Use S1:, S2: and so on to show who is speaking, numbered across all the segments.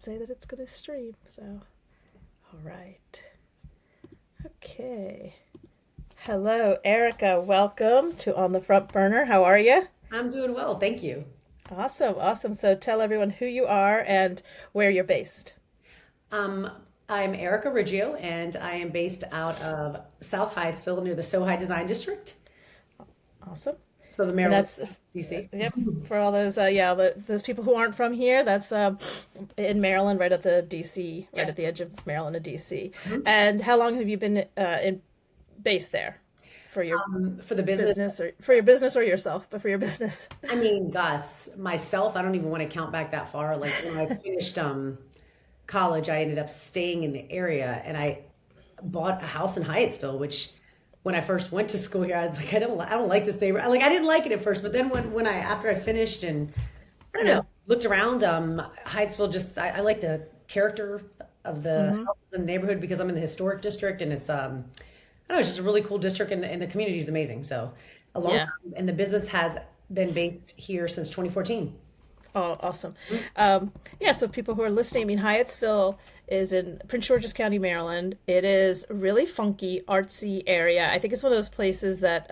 S1: Say that it's going to stream. So, all right. Okay. Hello, Erica. Welcome to On the Front Burner. How are you?
S2: I'm doing well, thank you.
S1: Awesome, awesome. So tell everyone who you are and where you're based.
S2: Um, I'm Erica Riggio, and I am based out of South Hyattsville near the Sohai Design District,
S1: Awesome.
S2: so the
S1: And
S2: Maryland,
S1: that's
S2: DC.
S1: yep for all those those people who aren't from here. That's in Maryland, right at the DC, right
S2: Yeah.
S1: at the edge of Maryland and DC.
S2: Mhm.
S1: And how long have you been in based there for your
S2: For the business,
S1: business or for your business or yourself, but for your business?
S2: I mean, Gus, myself, I don't even want to count back that far. Like when I finished college, I ended up staying in the area, and I bought a house in Hyattsville, which when I first went to school here, I was like, I don't like this neighborhood. Like I didn't like it at first, but then when I after I finished and I don't
S1: Yeah.
S2: know, looked around, Hyattsville just I like the character of the
S1: Hmm.
S2: houses in the neighborhood because I'm in the historic district and it's I don't know, it's just a really cool district and the community is amazing. So a long
S1: Yeah.
S2: time and the business has been based here since 2014.
S1: Oh, awesome. Yeah, so people who are listening, I mean, Hyattsville is in Prince George's County, Maryland. It is a really funky, artsy area. I think it's one of those places that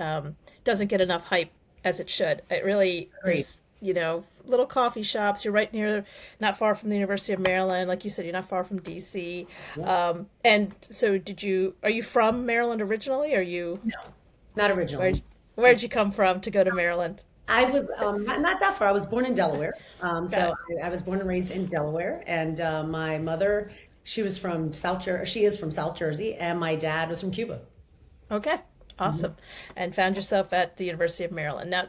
S1: doesn't get enough hype as it should. It really,
S2: Great.
S1: little coffee shops. You're right near, not far from the University of Maryland. Like you said, you're not far from DC.
S2: Yeah.
S1: And so are you from Maryland originally? Or
S2: No, not
S1: where,
S2: originally.
S1: where'd you come from to go to Maryland?
S2: I was not that far. I was born in Delaware.
S1: Got
S2: So
S1: it.
S2: I was born and raised in Delaware. And my mother, she was from South Jersey. She is from South Jersey, and my dad was from Cuba.
S1: Okay, awesome. And found yourself at the University of Maryland. Now,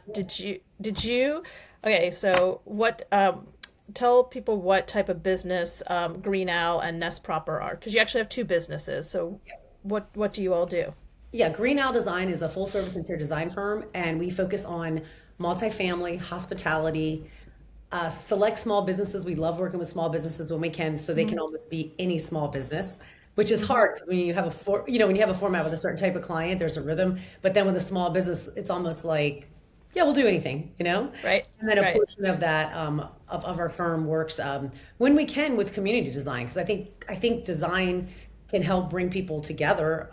S1: okay, so tell people what type of business Green Owl and Nest Proper are, because you actually have two businesses. So what do you all do?
S2: Yeah, Green Owl Design is a full service interior design firm, and we focus on multifamily, hospitality, select small businesses. We love working with small businesses when we can, so they can almost be any small business, which is hard 'cause when you have when you have a format with a certain type of client, there's a rhythm. But then with a small business, it's almost like, yeah, we'll do anything.
S1: Right,
S2: And then a
S1: right.
S2: portion of that of our firm works when we can with community design because I think design can help bring people together.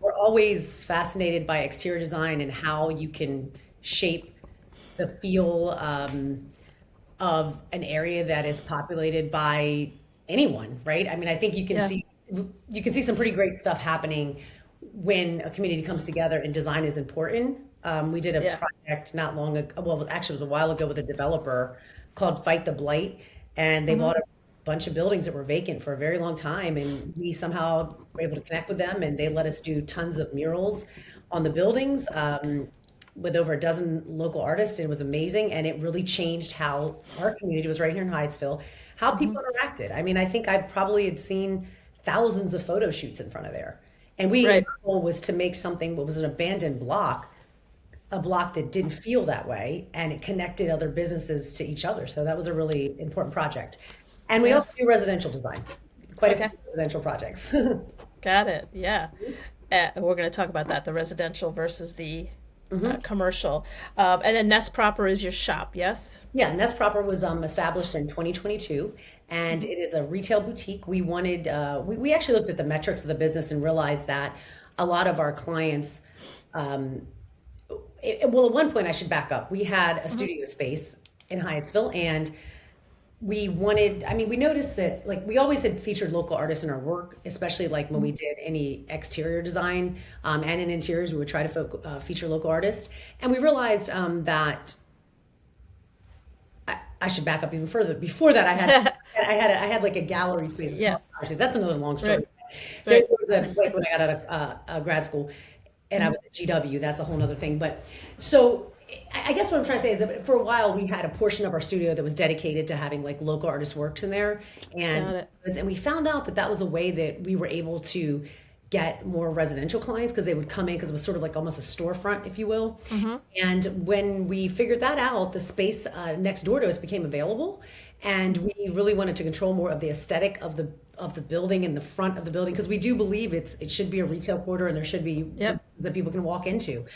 S2: We're always fascinated by exterior design and how you can shape the feel of an area that is populated by anyone, right? I mean, I think
S1: Yeah,
S2: you can see some pretty great stuff happening when a community comes together and design is important. We did a
S1: yeah.
S2: project not long ago, well, actually, it was a while ago with a developer called Fight the Blight, and they
S1: Hmm.
S2: bought a bunch of buildings that were vacant for a very long time, and we somehow were able to connect with them, and they let us do tons of murals on the buildings. With over a dozen local artists. It was amazing, and it really changed how our community was right here in Hyattsville, how people interacted. I mean, I think I probably had seen thousands of photo shoots in front of there. And our
S1: Right.
S2: goal was to make something what was an abandoned block, a block that didn't feel that way, and it connected other businesses to each other. So that was a really important project. And we
S1: Yeah.
S2: also do residential design, quite a few
S1: Okay.
S2: residential projects.
S1: Got it. Yeah. We're going to talk about that, the residential versus the commercial. And then Nest Proper is your shop, yes?
S2: Yeah, Nest Proper was established in 2022, and it is a retail boutique. We actually looked at the metrics of the business and realized that a lot of our clients, well, at one point, I should back up. We had a studio space in Hyattsville, and I mean, we noticed that like we always had featured local artists in our work, especially like when we did any exterior design and in interiors, we would try to feature local artists. And we realized that I should back up even further. Before that, I had like a gallery space. A
S1: Yeah.
S2: small gallery space. That's another long
S1: Right.
S2: story. There
S1: Right.
S2: was like when I got out of grad school, and I was at GW. That's a whole other thing. But so I guess what I'm trying to say is that for a while we had a portion of our studio that was dedicated to having like local artist works in there,
S1: Got it.
S2: and we found out that that was a way that we were able to get more residential clients because they would come in because it was sort of like almost a storefront, if you will. And when we figured that out, the space next door to us became available, and we really wanted to control more of the aesthetic of the building and the front of the building because we do believe it should be a retail quarter and there should be
S1: Yep.
S2: businesses that people can walk into.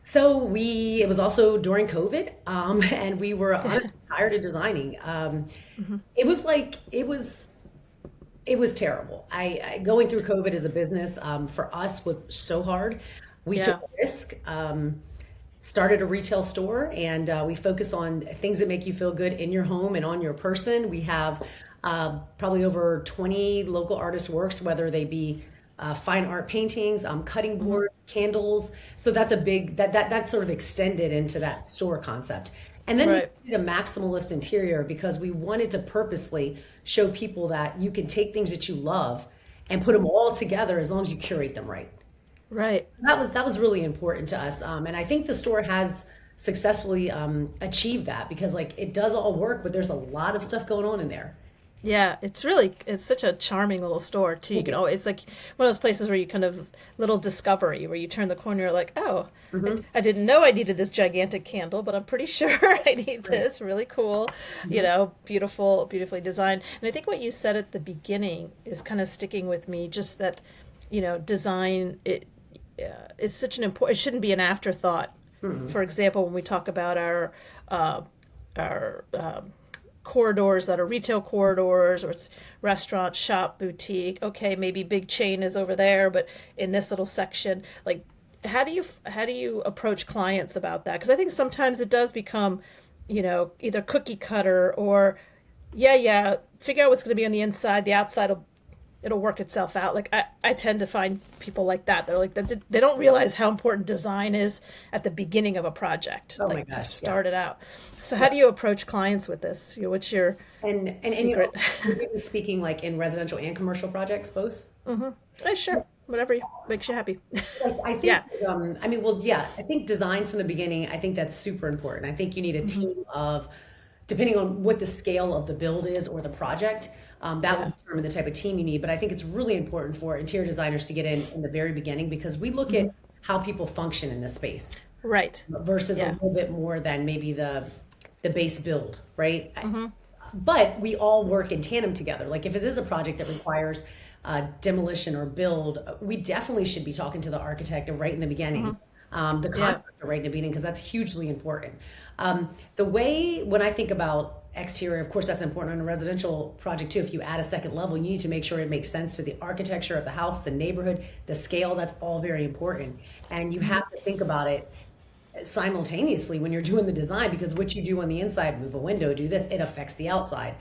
S2: So it was also during COVID, and we were honestly tired of designing.
S1: Hmm.
S2: It was like, it was terrible. Going through COVID as a business, for us was so hard. We took
S1: Yeah.
S2: a risk, started a retail store, and we focus on things that make you feel good in your home and on your person. We have probably over 20 local artist works, whether they be fine art paintings, cutting
S1: Hmm.
S2: boards, candles. So that's a big that sort of extended into that store concept. And then we
S1: Right.
S2: did a maximalist interior because we wanted to purposely show people that you can take things that you love and put them all together as long as you curate them right.
S1: Right.
S2: That was really important to us, and I think the store has successfully achieved that because like it does all work, but there's a lot of stuff going on in there.
S1: Yeah, it's such a charming little store too. You can
S2: Mhm.
S1: oh, it's like one of those places where you kind of little discovery where you turn the corner, you're like, oh,
S2: Mhm.
S1: I didn't know I needed this gigantic candle, but I'm pretty sure I need
S2: Right.
S1: this. Really cool,
S2: Mhm.
S1: beautiful, beautifully designed. And I think what you said at the beginning is kind of sticking with me. Just that, design is such an important. It shouldn't be an afterthought.
S2: Mhm.
S1: For example, when we talk about our corridors that are retail corridors, or it's restaurant, shop, boutique. Okay, maybe big chain is over there, but in this little section, like how do you approach clients about that? Because I think sometimes it does become, either cookie cutter or yeah, yeah, figure out what's going to be on the inside. The outside will it'll work itself out. Like I tend to find people like that. They're like they don't realize how important design is at the beginning of a project,
S2: Oh my
S1: like to
S2: gosh, yeah.
S1: start it out. So how do you approach clients with this? What's your
S2: And
S1: secret?
S2: would you be speaking like in residential and commercial projects both?
S1: Sure, whatever makes you happy.
S2: I think,
S1: Yeah.
S2: I mean, well, yeah, I think design from the beginning, I think that's super important. I think you need a
S1: Hmm.
S2: team of, depending on what the scale of the build is or the project, that will
S1: Yeah.
S2: determine the type of team you need. But I think it's really important for interior designers to get in the very beginning because we look at
S1: Hmm.
S2: how people function in this space
S1: Right.
S2: versus a
S1: Yeah.
S2: little bit more than maybe the base build, right?
S1: Hmm.
S2: But we all work in tandem together. Like if it is a project that requires demolition or build, we definitely should be talking to the architect right in the beginning,
S1: Hmm.
S2: the
S1: Yeah.
S2: contractor right in the beginning, because that's hugely important. The way when I think about exterior, of course, that's important on a residential project too. If you add a second level, you need to make sure it makes sense to the architecture of the house, the neighborhood, the scale. That's all very important, and you
S1: Hmm.
S2: have to think about it simultaneously when you're doing the design because what you do on the inside, move a window, do this, it affects the outside.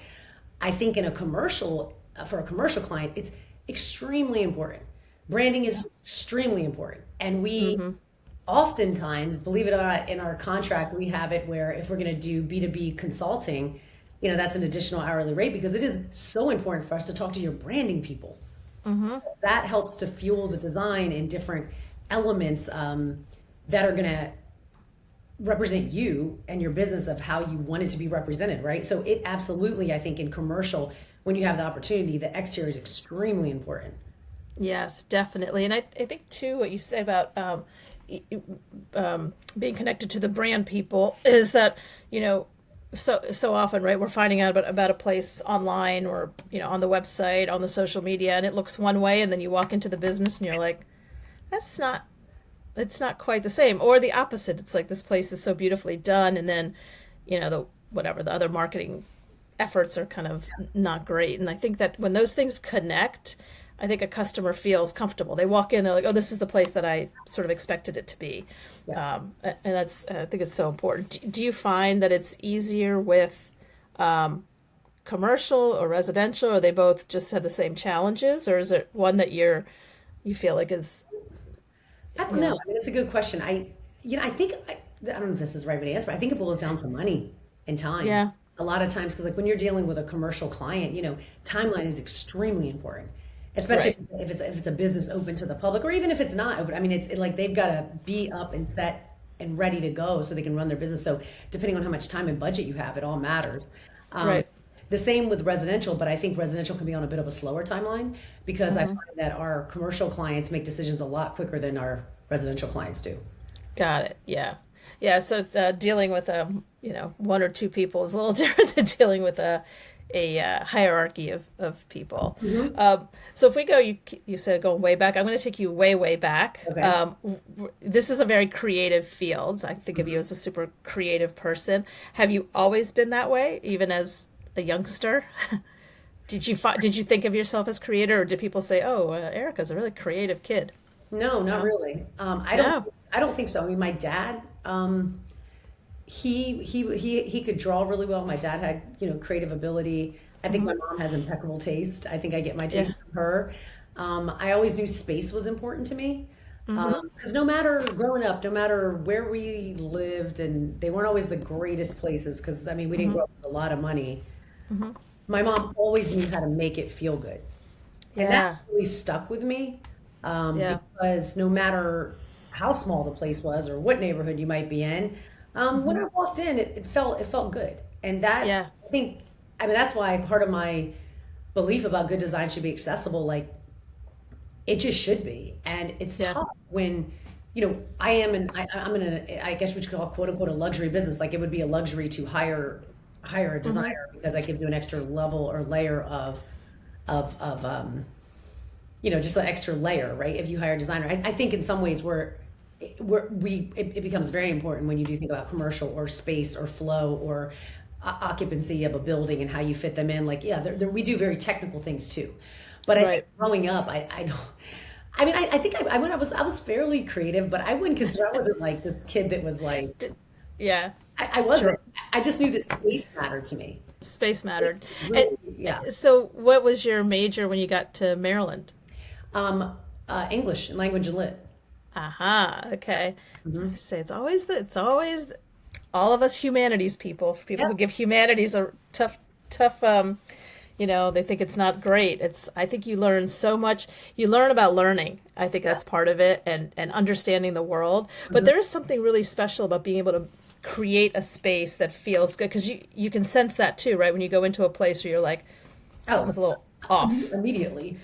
S2: I think in a commercial, for a commercial client, it's extremely important. Branding is extremely important. And we
S1: Hmm.
S2: oftentimes, believe it or not, in our contract, we have it where if we're going to do B2B consulting, that's an additional hourly rate because it is so important for us to talk to your branding people.
S1: Hmm.
S2: That helps to fuel the design and different elements that are going to represent you and your business of how you want it to be represented, right? So it absolutely, I think in commercial, when you have the opportunity, the exterior is extremely important.
S1: Yes, definitely. And I think too what you say about y- y- being connected to the brand people is that, you know, so often, right, we're finding out about a place online or, on the website, on the social media, and it looks one way, and then you walk into the business and you're like, that's not it's not quite the same. Or the opposite. It's like this place is so beautifully done, and then, the other marketing efforts are kind of not great. And I think that when those things connect, I think a customer feels comfortable. They walk in, they're like, "Oh, this is the place that I sort of expected it to be,"
S2: Yeah.
S1: and that's I think it's so important. Do you find that it's easier with commercial or residential, or they both just have the same challenges, or is it one that you feel like is
S2: I don't know.
S1: yeah
S2: I mean, it's a good question. I think, I don't know if this is the right way to answer, but I think it boils down to money and time.
S1: yeah
S2: A lot of times, because like when you're dealing with a commercial client, timeline is extremely important, especially
S1: right
S2: if it's a business open to the public, or even if it's not open. I mean, like they've got to be up and set and ready to go so they can run their business. So depending on how much time and budget you have, it all matters. Um,
S1: right.
S2: the same with residential, but I think residential can be on a bit of a slower timeline because I
S1: Hmm.
S2: find that our commercial clients make decisions a lot quicker than our residential clients do.
S1: Got it. Yeah. Yeah. So dealing with one or two people is a little different than dealing with hierarchy of people.
S2: Hmm.
S1: So if we go, you said going way back. I'm going to take you way back.
S2: Okay.
S1: This is a very creative field. I think of you as a super creative person. Have you always been that way, even as a youngster? Did you think of yourself as creator, or did people say, "Oh, Erica's a really creative kid"?
S2: No, not
S1: No,
S2: really.
S1: no.
S2: I don't think so. I mean, my dad, he could draw really well. My dad had, creative ability. I think my mom has impeccable taste. I think I get my
S1: Yeah.
S2: taste from her. I always knew space was important to me.
S1: Mm-hmm.
S2: Because no matter growing up, no matter where we lived, and they weren't always the greatest places, because I mean, we didn't
S1: Mm-hmm.
S2: grow up with a lot of money.
S1: Mm-hmm.
S2: My mom always knew how to make it feel good. And that
S1: Yeah.
S2: really stuck with me,
S1: Yeah.
S2: because no matter how small the place was or what neighborhood you might be in, when
S1: Mm-hmm.
S2: I walked in, it felt good. And that,
S1: Yeah.
S2: I think, I mean, that's why part of my belief about good design should be accessible. Like, it just should be. And it's
S1: Yeah.
S2: tough when, I'm in I guess what you call quote unquote a luxury business. Like, it would be a luxury to hire a
S1: Mm-hmm.
S2: designer because I give you an extra level or layer of just an extra layer, right? If you hire a designer, I think in some ways it becomes very important when you do think about commercial or space or flow or occupancy of a building and how you fit them in. Like, yeah, we do very technical things too. But I think
S1: Right.
S2: growing up, I don't. I mean, I think when I was fairly creative, but I wouldn't consider I wasn't like this kid that was like
S1: D- yeah.
S2: I
S1: Sure.
S2: wasn't. I just knew that space mattered to me.
S1: Space
S2: Space
S1: mattered. And
S2: really, yeah.
S1: so, what was your major when you got to Maryland?
S2: English and language and lit.
S1: Aha. Okay. So I
S2: Hmm.
S1: say all of us humanities people, for people
S2: Yeah.
S1: who give humanities a tough. They think it's not great. I think you learn so much. You learn about learning. I think
S2: Yeah.
S1: that's part of it, and understanding the world. But
S2: Hmm.
S1: there is something really special about being able to create a space that feels good, because you can sense that too, right? When you go into a place where you're like,
S2: Oh,
S1: something's a little off.
S2: immediately.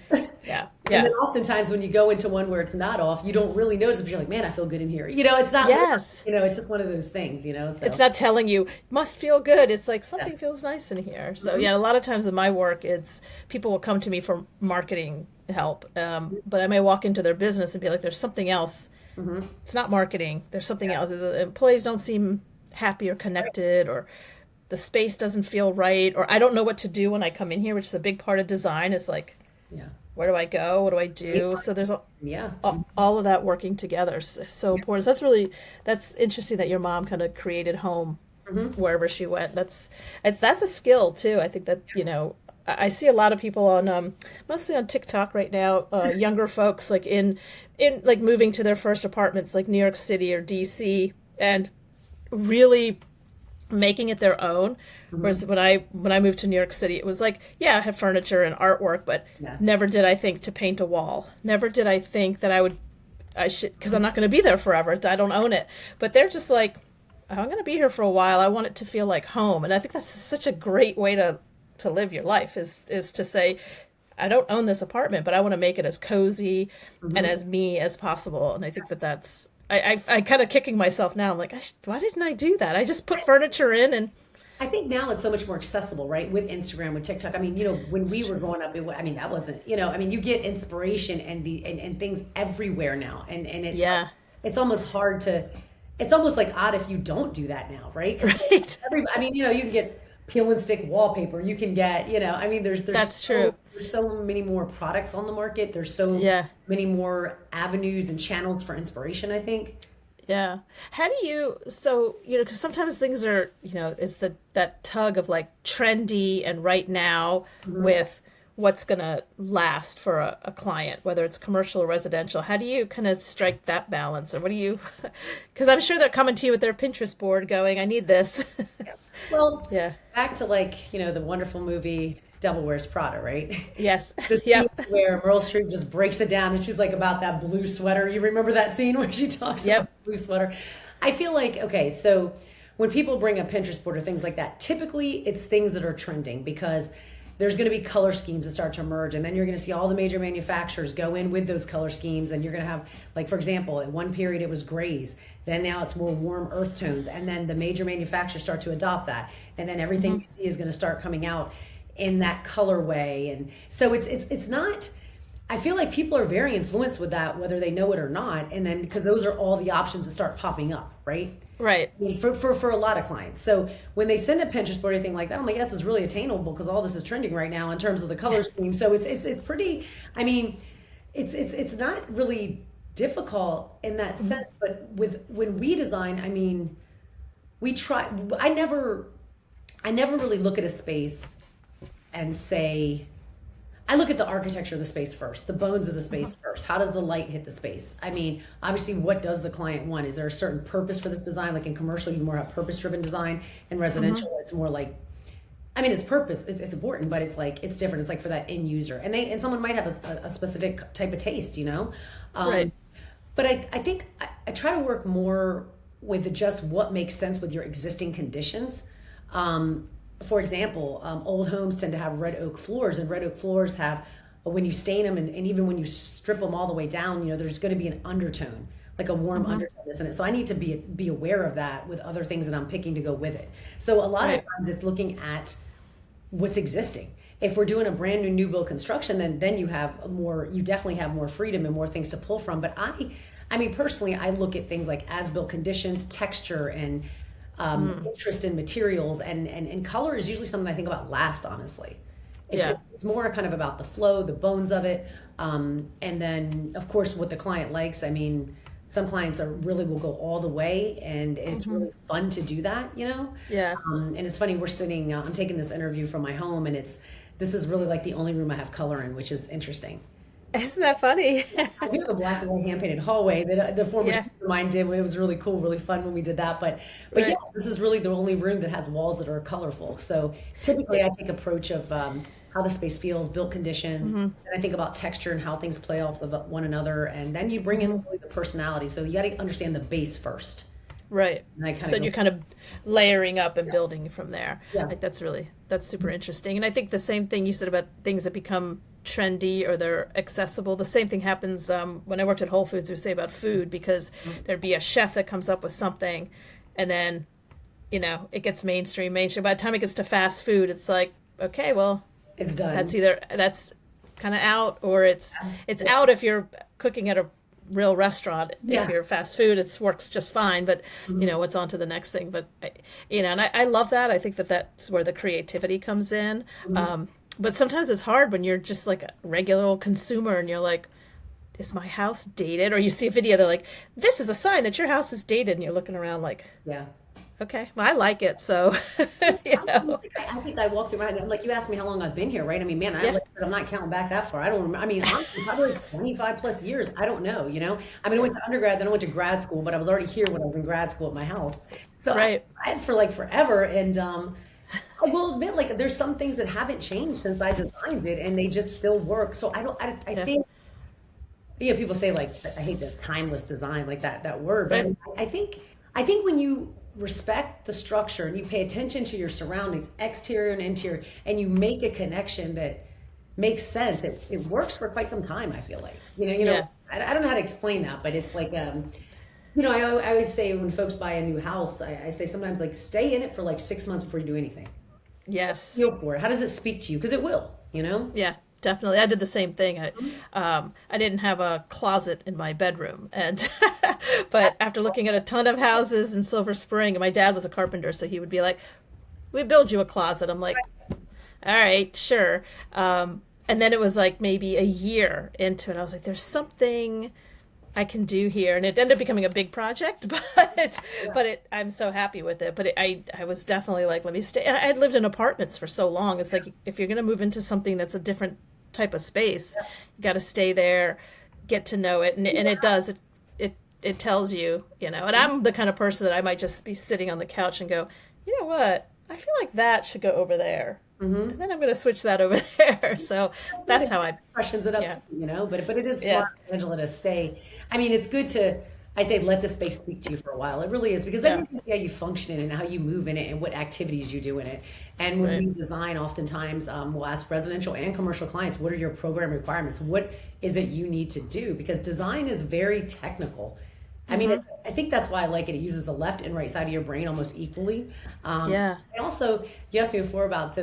S1: Yeah.
S2: And then
S1: Yeah.
S2: oftentimes when you go into one where it's not off, you don't really notice, but you're like, man, I feel good in here. It's not,
S1: Yes.
S2: it's just one of those things.
S1: It's
S2: So,
S1: not telling you must feel good. It's like
S2: yeah.
S1: something feels nice in here. So
S2: Hmm.
S1: yeah, a lot of times in my work, it's people will come to me for marketing help, but I may walk into their business and be like, "There's something else.
S2: Hmm.
S1: It's not marketing. There's something
S2: Yeah.
S1: else. The employees don't seem happy or
S2: Right.
S1: connected, or the space doesn't feel right, or I don't know what to do when I come in here," which is a big part of design. Is like,
S2: Yeah.
S1: where do I go? What do I do? So
S2: Anytime.
S1: there's
S2: Yeah.
S1: all of that working together is so
S2: Yeah.
S1: important. So that's interesting that your mom kind of created home
S2: Hmm.
S1: wherever she went. That's a skill too. I think that I see a lot of people on mostly on TikTok right now, younger folks like in like moving to their first apartments like New York City or DC, and really making it their own.
S2: Hmm.
S1: Whereas when I moved to New York City, it was like, yeah, I had furniture and artwork, but
S2: Yeah.
S1: never did I think to paint a wall. Never did I think that I should, because I'm not going to be there forever. I don't own it. But they're just like, I'm going to be here for a while. I want it to feel like home, and I think that's such a great way to live your life, is to say, I don't own this apartment, but I want to make it as cozy and
S2: Hmm.
S1: as me as possible. And I think that that's I kind of kicking myself now. I'm like, why didn't I do that? I just put furniture in, and
S2: I think now it's so much more accessible, right? With Instagram, with TikTok. I mean, when
S1: it's
S2: we were
S1: true.
S2: growing up, I mean, that wasn't, I mean, you get inspiration and things everywhere now. And
S1: Yeah.
S2: it's almost hard to, it's almost like odd if you don't do that now, right? Because
S1: Right.
S2: I mean, you can get peel and stick wallpaper. You can get, I mean,
S1: That's true.
S2: there's so many more products on the market. There's so
S1: Yeah.
S2: many more avenues and channels for inspiration, I think.
S1: Yeah. How do you, so, because sometimes things are, it's that tug of like trendy and right now
S2: Mhm.
S1: with what's going to last for a client, whether it's commercial or residential. How do you kind of strike that balance? Or what do you, because I'm sure they're coming to you with their Pinterest board going, I need this.
S2: Well,
S1: Yeah.
S2: back to like, the wonderful movie Devil Wears Prada, right?
S1: Yes.
S2: The scene
S1: Yep.
S2: where Meryl Streep just breaks it down and she's like about that blue sweater. You remember that scene where she talks about
S1: Yep.
S2: the blue sweater? I feel like, okay, so when people bring up Pinterest board or things like that, typically it's things that are trending because there's going to be color schemes that start to emerge, and then you're going to see all the major manufacturers go in with those color schemes, and you're going to have, like, for example, at one period it was grays, then now it's more warm earth tones, and then the major manufacturers start to adopt that, and then everything you see is going to start coming out in that colorway. And so it's not, I feel like people are very influenced with that, whether they know it or not. And then because those are all the options that start popping up, right?
S1: Right.
S2: I mean, for a lot of clients. So when they send a Pinterest board or anything like that, I'm like, yes, it's really attainable because all this is trending right now in terms of the color scheme. So it's pretty. I mean, it's not really difficult in that sense. But with when we design, I mean, we try. I never really look at a space and say, I look at the architecture of the space first, the bones of the space first. How does the light hit the space? I mean, obviously, what does the client want? Is there a certain purpose for this design? Like in commercial, you more have purpose-driven design. In residential, it's more like, I mean, it's purpose. It's important, but it's like it's different. It's like for that end user, and someone might have a specific type of taste, you know.
S1: Right.
S2: But I think I try to work more with just what makes sense with your existing conditions. For example, old homes tend to have red oak floors, and red oak floors have, when you stain them and even when you strip them all the way down, you know, there's going to be an undertone, like a warm undertone, isn't it? So I need to be aware of that with other things that I'm picking to go with it. So a lot of times it's looking at what's existing. If we're doing a brand new build construction, then you have more, you definitely have more freedom and more things to pull from. But I mean, personally, I look at things like as-built conditions, texture, and interest in materials, and color is usually something I think about last, honestly. It's more kind of about the flow, the bones of it, and then of course what the client likes. I mean, some clients are really will go all the way, and it's really fun to do that, you know.
S1: Yeah.
S2: And it's funny, we're sitting, I'm taking this interview from my home, and this is really like the only room I have color in, which is interesting.
S1: Isn't that funny?
S2: I do have a black and white hand painted hallway that the former
S1: Yeah.
S2: student of mine did when it was really cool, really fun when we did that. But
S1: Right.
S2: yeah, this is really the only room that has walls that are colorful. So typically I take approach of how the space feels, built conditions, and I think about texture and how things play off of one another, and then you bring in really the personality. So you got to understand the base first.
S1: Right.
S2: And I kind
S1: So
S2: of
S1: you're kind of layering up and building from there.
S2: Yeah.
S1: Like that's super interesting. And I think the same thing you said about things that become trendy or they're accessible. The same thing happens when I worked at Whole Foods. We say about food because there'd be a chef that comes up with something, and then it gets mainstream. By the time it gets to fast food, it's like, okay, well,
S2: it's done.
S1: that's kind of out, or it's out if you're cooking at a real restaurant.
S2: Yeah.
S1: If you're fast food, it works just fine, but what's on to the next thing. But and I love that. I think that that's where the creativity comes in. But sometimes it's hard when you're just like a regular old consumer and you're like, is my house dated? Or you see a video, they're like, this is a sign that your house is dated, and you're looking around like,
S2: Yeah.
S1: okay, well, I like it, so
S2: I think I walked through my, like you asked me how long I've been here, right? I mean, man,
S1: Yeah.
S2: I'm not counting back that far. I don't remember. I mean, honestly, probably like 25 plus years. I don't know, you know? I mean, I went to undergrad, then I went to grad school, but I was already here when I was in grad school at my house. So
S1: Right.
S2: I had for like forever. And I will admit, like, there's some things that haven't changed since I designed it, and they just still work. So I
S1: Yeah.
S2: think, people say like, I hate the timeless design, like that word, but
S1: Right.
S2: I think when you respect the structure and you pay attention to your surroundings, exterior and interior, and you make a connection that makes sense, it works for quite some time. I feel like,
S1: Yeah.
S2: I don't know how to explain that, but it's like, I always say when folks buy a new house, I say sometimes like stay in it for like 6 months before you do anything.
S1: Yes.
S2: Feel for it. How does it speak to you? Because it will, you know?
S1: Yeah, definitely. I did the same thing. I didn't have a closet in my bedroom, and but after looking at a ton of houses in Silver Spring, and my dad was a carpenter, so he would be like, "We build you a closet." I'm like, "All right, sure." And then it was like maybe a year into it, I was like, "There's something I can do here," and it ended up becoming a big project, I'm so happy with it. But I was definitely like, let me stay. And I had lived in apartments for so long. It's like if you're going to move into something that's a different type of space, you got to stay there, get to know it, and it does. It tells you, And I'm the kind of person that I might just be sitting on the couch and go, you know what? I feel like that should go over there. And then I'm going to switch that over there. So that's how I
S2: Freshens it up,
S1: yeah.
S2: too, but it is
S1: Yeah.
S2: smart, Angela, to stay. I mean, it's good to, I say, let the space speak to you for a while. It really is, because then
S1: Yeah.
S2: you can see how you function in it and how you move in it and what activities you do in it. And when we
S1: Right.
S2: design, oftentimes we'll ask residential and commercial clients, what are your program requirements? What is it you need to do? Because design is very technical. I mean, I think that's why I like it. It uses the left and right side of your brain almost equally.
S1: Yeah.
S2: I also, you asked me before about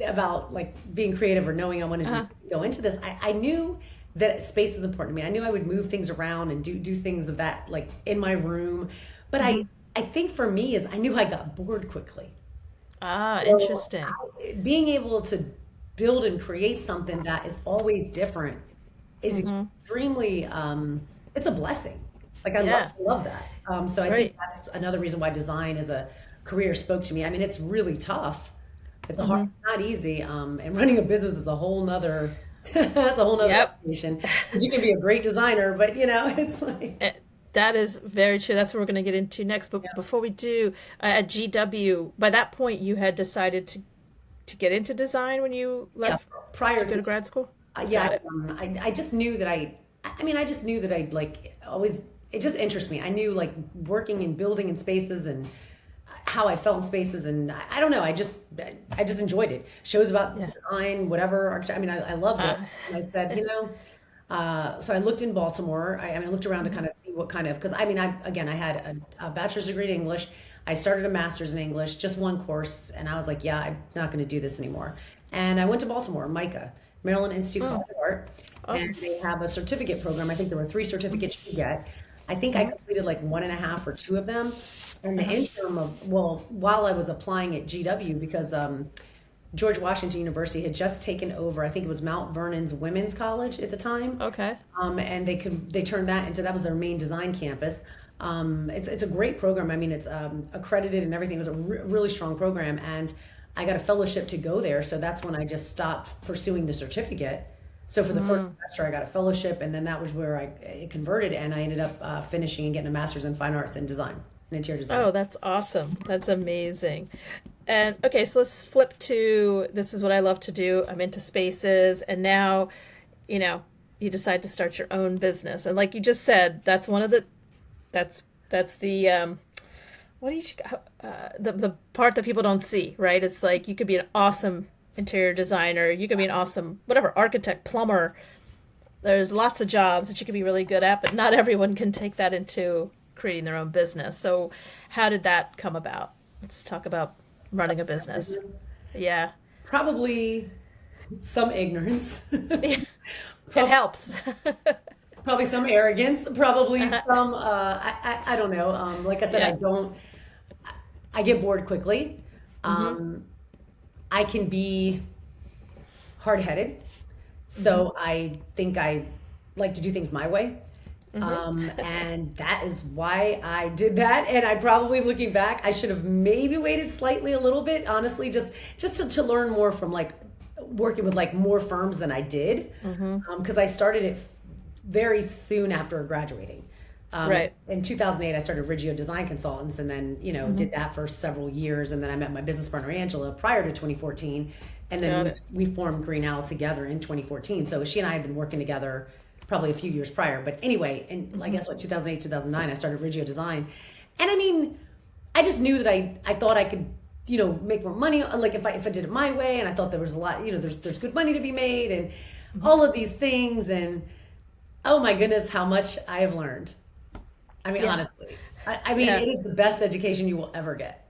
S2: about like being creative or knowing I wanted to
S1: Uh-huh.
S2: go into this, I knew that space was important to me. I knew I would move things around and do things of that like in my room. But
S1: Hmm.
S2: I think for me is I knew I got bored quickly.
S1: Ah,
S2: So
S1: interesting.
S2: being able to build and create something that is always different is
S1: Hmm.
S2: extremely it's a blessing. Like
S1: Yeah.
S2: I love that. So I think
S1: Right.
S2: that's another reason why design as a career spoke to me. I mean, it's really tough. It's a hard,
S1: Hmm.
S2: it's not easy. And running a business is a whole nother, that's a whole nother
S1: Yep.
S2: education. You can be a great designer, but you know, it's like,
S1: Eh, That is very true. That's what we're going to get into next. But
S2: yeah,
S1: before we do, at GW, by that point, you had decided to get into design when you
S2: yeah.
S1: left
S2: Prior
S1: to
S2: to
S1: go to
S2: that,
S1: grad school?
S2: yeah,
S1: Got it.
S2: I just knew that I mean, I just knew that I like always, it just interests me. I knew like working and building in spaces and how I felt in spaces. And I don't know, I just enjoyed it. Shows about
S1: Yeah.
S2: design, whatever. I mean, I loved it.
S1: Uh,
S2: And I said, you know, so I looked in Baltimore. I mean, I looked around to
S1: mhm.
S2: kind of see what kind of, because I mean, I had a bachelor's degree in English. I started a master's in English, just one course, and I was like, yeah, I'm not going to do this anymore. And I went to Baltimore, MICA, Maryland Institute
S1: Mm,
S2: College of Art, and
S1: awesome.
S2: they have a certificate program. I think there were three certificates you could get. I think I
S1: Hmm.
S2: completed like one and a half or two of them. And the
S1: Uh-huh.
S2: interim of, well, while I was applying at GW, because George Washington University had just taken over, I think it was Mount Vernon's Women's College at the time.
S1: Okay.
S2: And they turned that into, that was their main design campus. It's a great program. I mean, it's accredited and everything. It was a really strong program, and I got a fellowship to go there. So that's when I just stopped pursuing the certificate. So for the first
S1: Mm.
S2: semester, I got a fellowship, and then that was where it converted, and I ended up finishing and getting a master's in fine arts and design, and interior design.
S1: Oh, that's awesome. That's amazing. And okay, so let's flip to this is what I love to do. I'm into spaces, and now, you know, you decide to start your own business. And like you just said, that's one of the that's the what do you the part that people don't see, right? It's like you could be an awesome interior designer, you could be an awesome whatever architect, plumber. There's lots of jobs that you could be really good at, but not everyone can take that into creating their own business. So, how did that come about? Let's talk about
S2: So,
S1: running a business. Yeah,
S2: probably some ignorance,
S1: it
S2: Prob-
S1: helps.
S2: probably some arrogance, probably
S1: Uh-huh.
S2: some I don't know. Like I said,
S1: Yeah.
S2: I get bored quickly.
S1: Mm-hmm.
S2: Um, I can be hard headed.
S1: Mm-hmm.
S2: So I think I like to do things my way.
S1: Mm-hmm.
S2: And that is why I did that. And I probably looking back, I should have maybe waited slightly a little bit, honestly, just to learn more from like working with like more firms than I did.
S1: Mm-hmm.
S2: Because I started it very soon after graduating.
S1: Right.
S2: In 2008, I started Riggio Design Consultants, and then
S1: Mm-hmm.
S2: did that for several years, and then I met my business partner Angela prior to 2014, and then
S1: Got
S2: we
S1: it.
S2: we formed Green Owl together in 2014. So she and I had been working together probably a few years prior, but anyway, and I
S1: Mm-hmm.
S2: guess what 2008 2009, I started Riggio Design, and I mean, I just knew that I thought I could make more money like if I did it my way, and I thought there was a lot there's good money to be made and all of these things, and oh my goodness, how much I have learned. I mean,
S1: Yeah.
S2: honestly, I mean,
S1: Yeah.
S2: it is the best education you will ever get.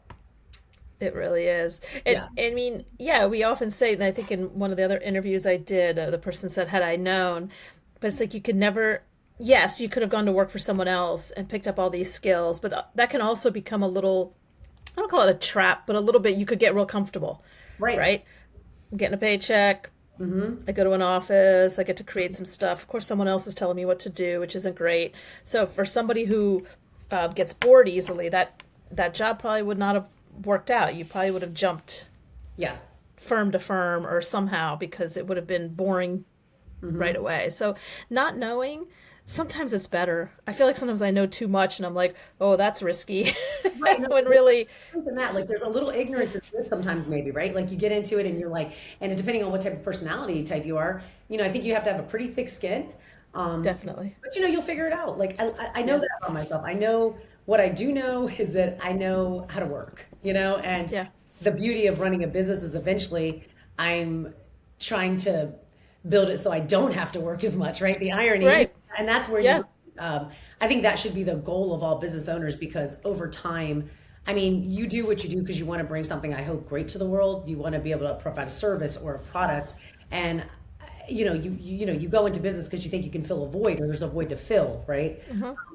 S1: It really is. And
S2: Yeah.
S1: I mean, yeah, we often say, and I think in one of the other interviews I did, the person said, had I known, but it's like you could never, yes, you could have gone to work for someone else and picked up all these skills, but that can also become a little, I don't call it a trap, but a little bit, you could get real comfortable,
S2: Right.
S1: right? I'm getting a paycheck.
S2: Mm-hmm.
S1: I go to an office, I get to create some stuff. Of course, someone else is telling me what to do, which isn't great. So for somebody who gets bored easily, that job probably would not have worked out. You probably would have jumped
S2: Yeah.
S1: firm to firm or somehow because it would have been boring right
S2: Mm-hmm.
S1: away. So not knowing, sometimes it's better. I feel like sometimes I know too much and I'm like, oh, that's risky.
S2: Right. No,
S1: When really,
S2: in that, like, there's a little ignorance that's good sometimes, maybe, right? Like, you get into it and you're like, and depending on what type of personality type you are, I think you have to have a pretty thick skin. Um,
S1: definitely.
S2: but you'll figure it out. Like, I know
S1: Yeah.
S2: that about myself. I know what I do know is that I know how to work, and
S1: Yeah.
S2: the beauty of running a business is eventually I'm trying to build it so I don't have to work as much, right? The irony,
S1: Right.
S2: and that's where
S1: Yeah.
S2: I think that should be the goal of all business owners, because over time, I mean, you do what you do because you want to bring something, I hope, great to the world. You want to be able to provide a service or a product, and you go into business because you think you can fill a void, or there's a void to fill, right?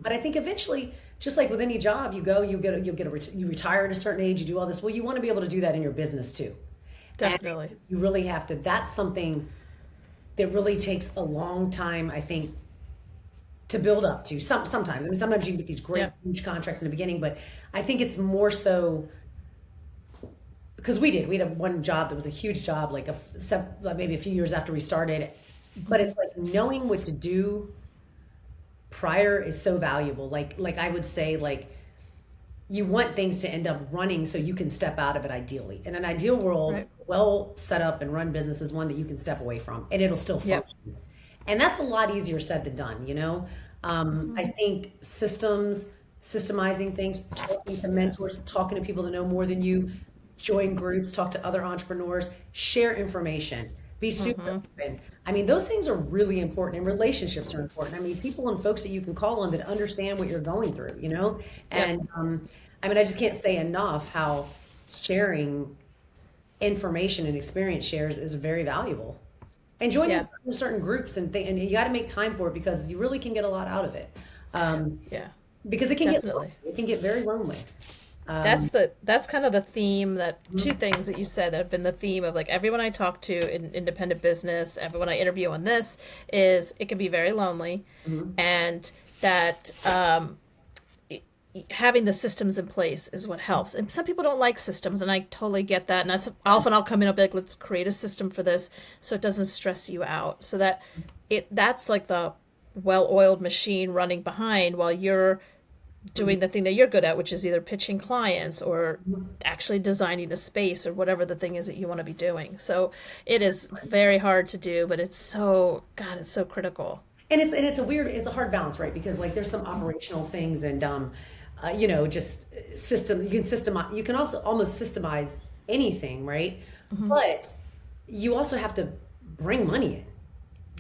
S2: But I think eventually, just like with any job, you retire at a certain age, you do all this. Well, you want to be able to do that in your business too, and
S1: Definitely.
S2: you really have to. That's something that really takes a long time, I think, to build up to. Sometimes, I mean, sometimes you can get these great
S1: Yeah.
S2: huge contracts in the beginning, but I think it's more so because we had one job that was a huge job, like maybe a few years after we started, but it's like knowing what to do prior is so valuable. Like I would say, like, you want things to end up running so you can step out of it ideally. In an ideal world,
S1: Right.
S2: well set up and run business is one that you can step away from and it'll still
S1: Yep.
S2: function. And that's a lot easier said than done, you know? I think systemizing things, talking to mentors, talking to people that know more than you, join groups, talk to other entrepreneurs, share information, be super open. I mean, those things are really important, and relationships are important. I mean, people and folks that you can call on that understand what you're going through, you know?
S1: Yep.
S2: And I mean, I just can't say enough how sharing information and experience shares is very valuable. And joining
S1: Yeah.
S2: certain groups and you got to make time for it because you really can get a lot out of it. Um,
S1: Yeah.
S2: because it can get lonely.
S1: Definitely.
S2: It can get very lonely.
S1: That's kind of the theme, that two things that you said that have been the theme of like everyone I talk to in independent business, everyone I interview on this, is it can be very lonely, and that having the systems in place is what helps. And some people don't like systems, and I totally get that. And often I'll come in and be like, let's create a system for this so it doesn't stress you out. So that that's like the well-oiled machine running behind while you're doing the thing that you're good at, which is either pitching clients or actually designing the space or whatever the thing is that you want to be doing. So it is very hard to do, but it's so critical.
S2: It's a hard balance, right? Because like there's some operational things and just system. You can also almost systemize anything, right? But you also have to bring money in.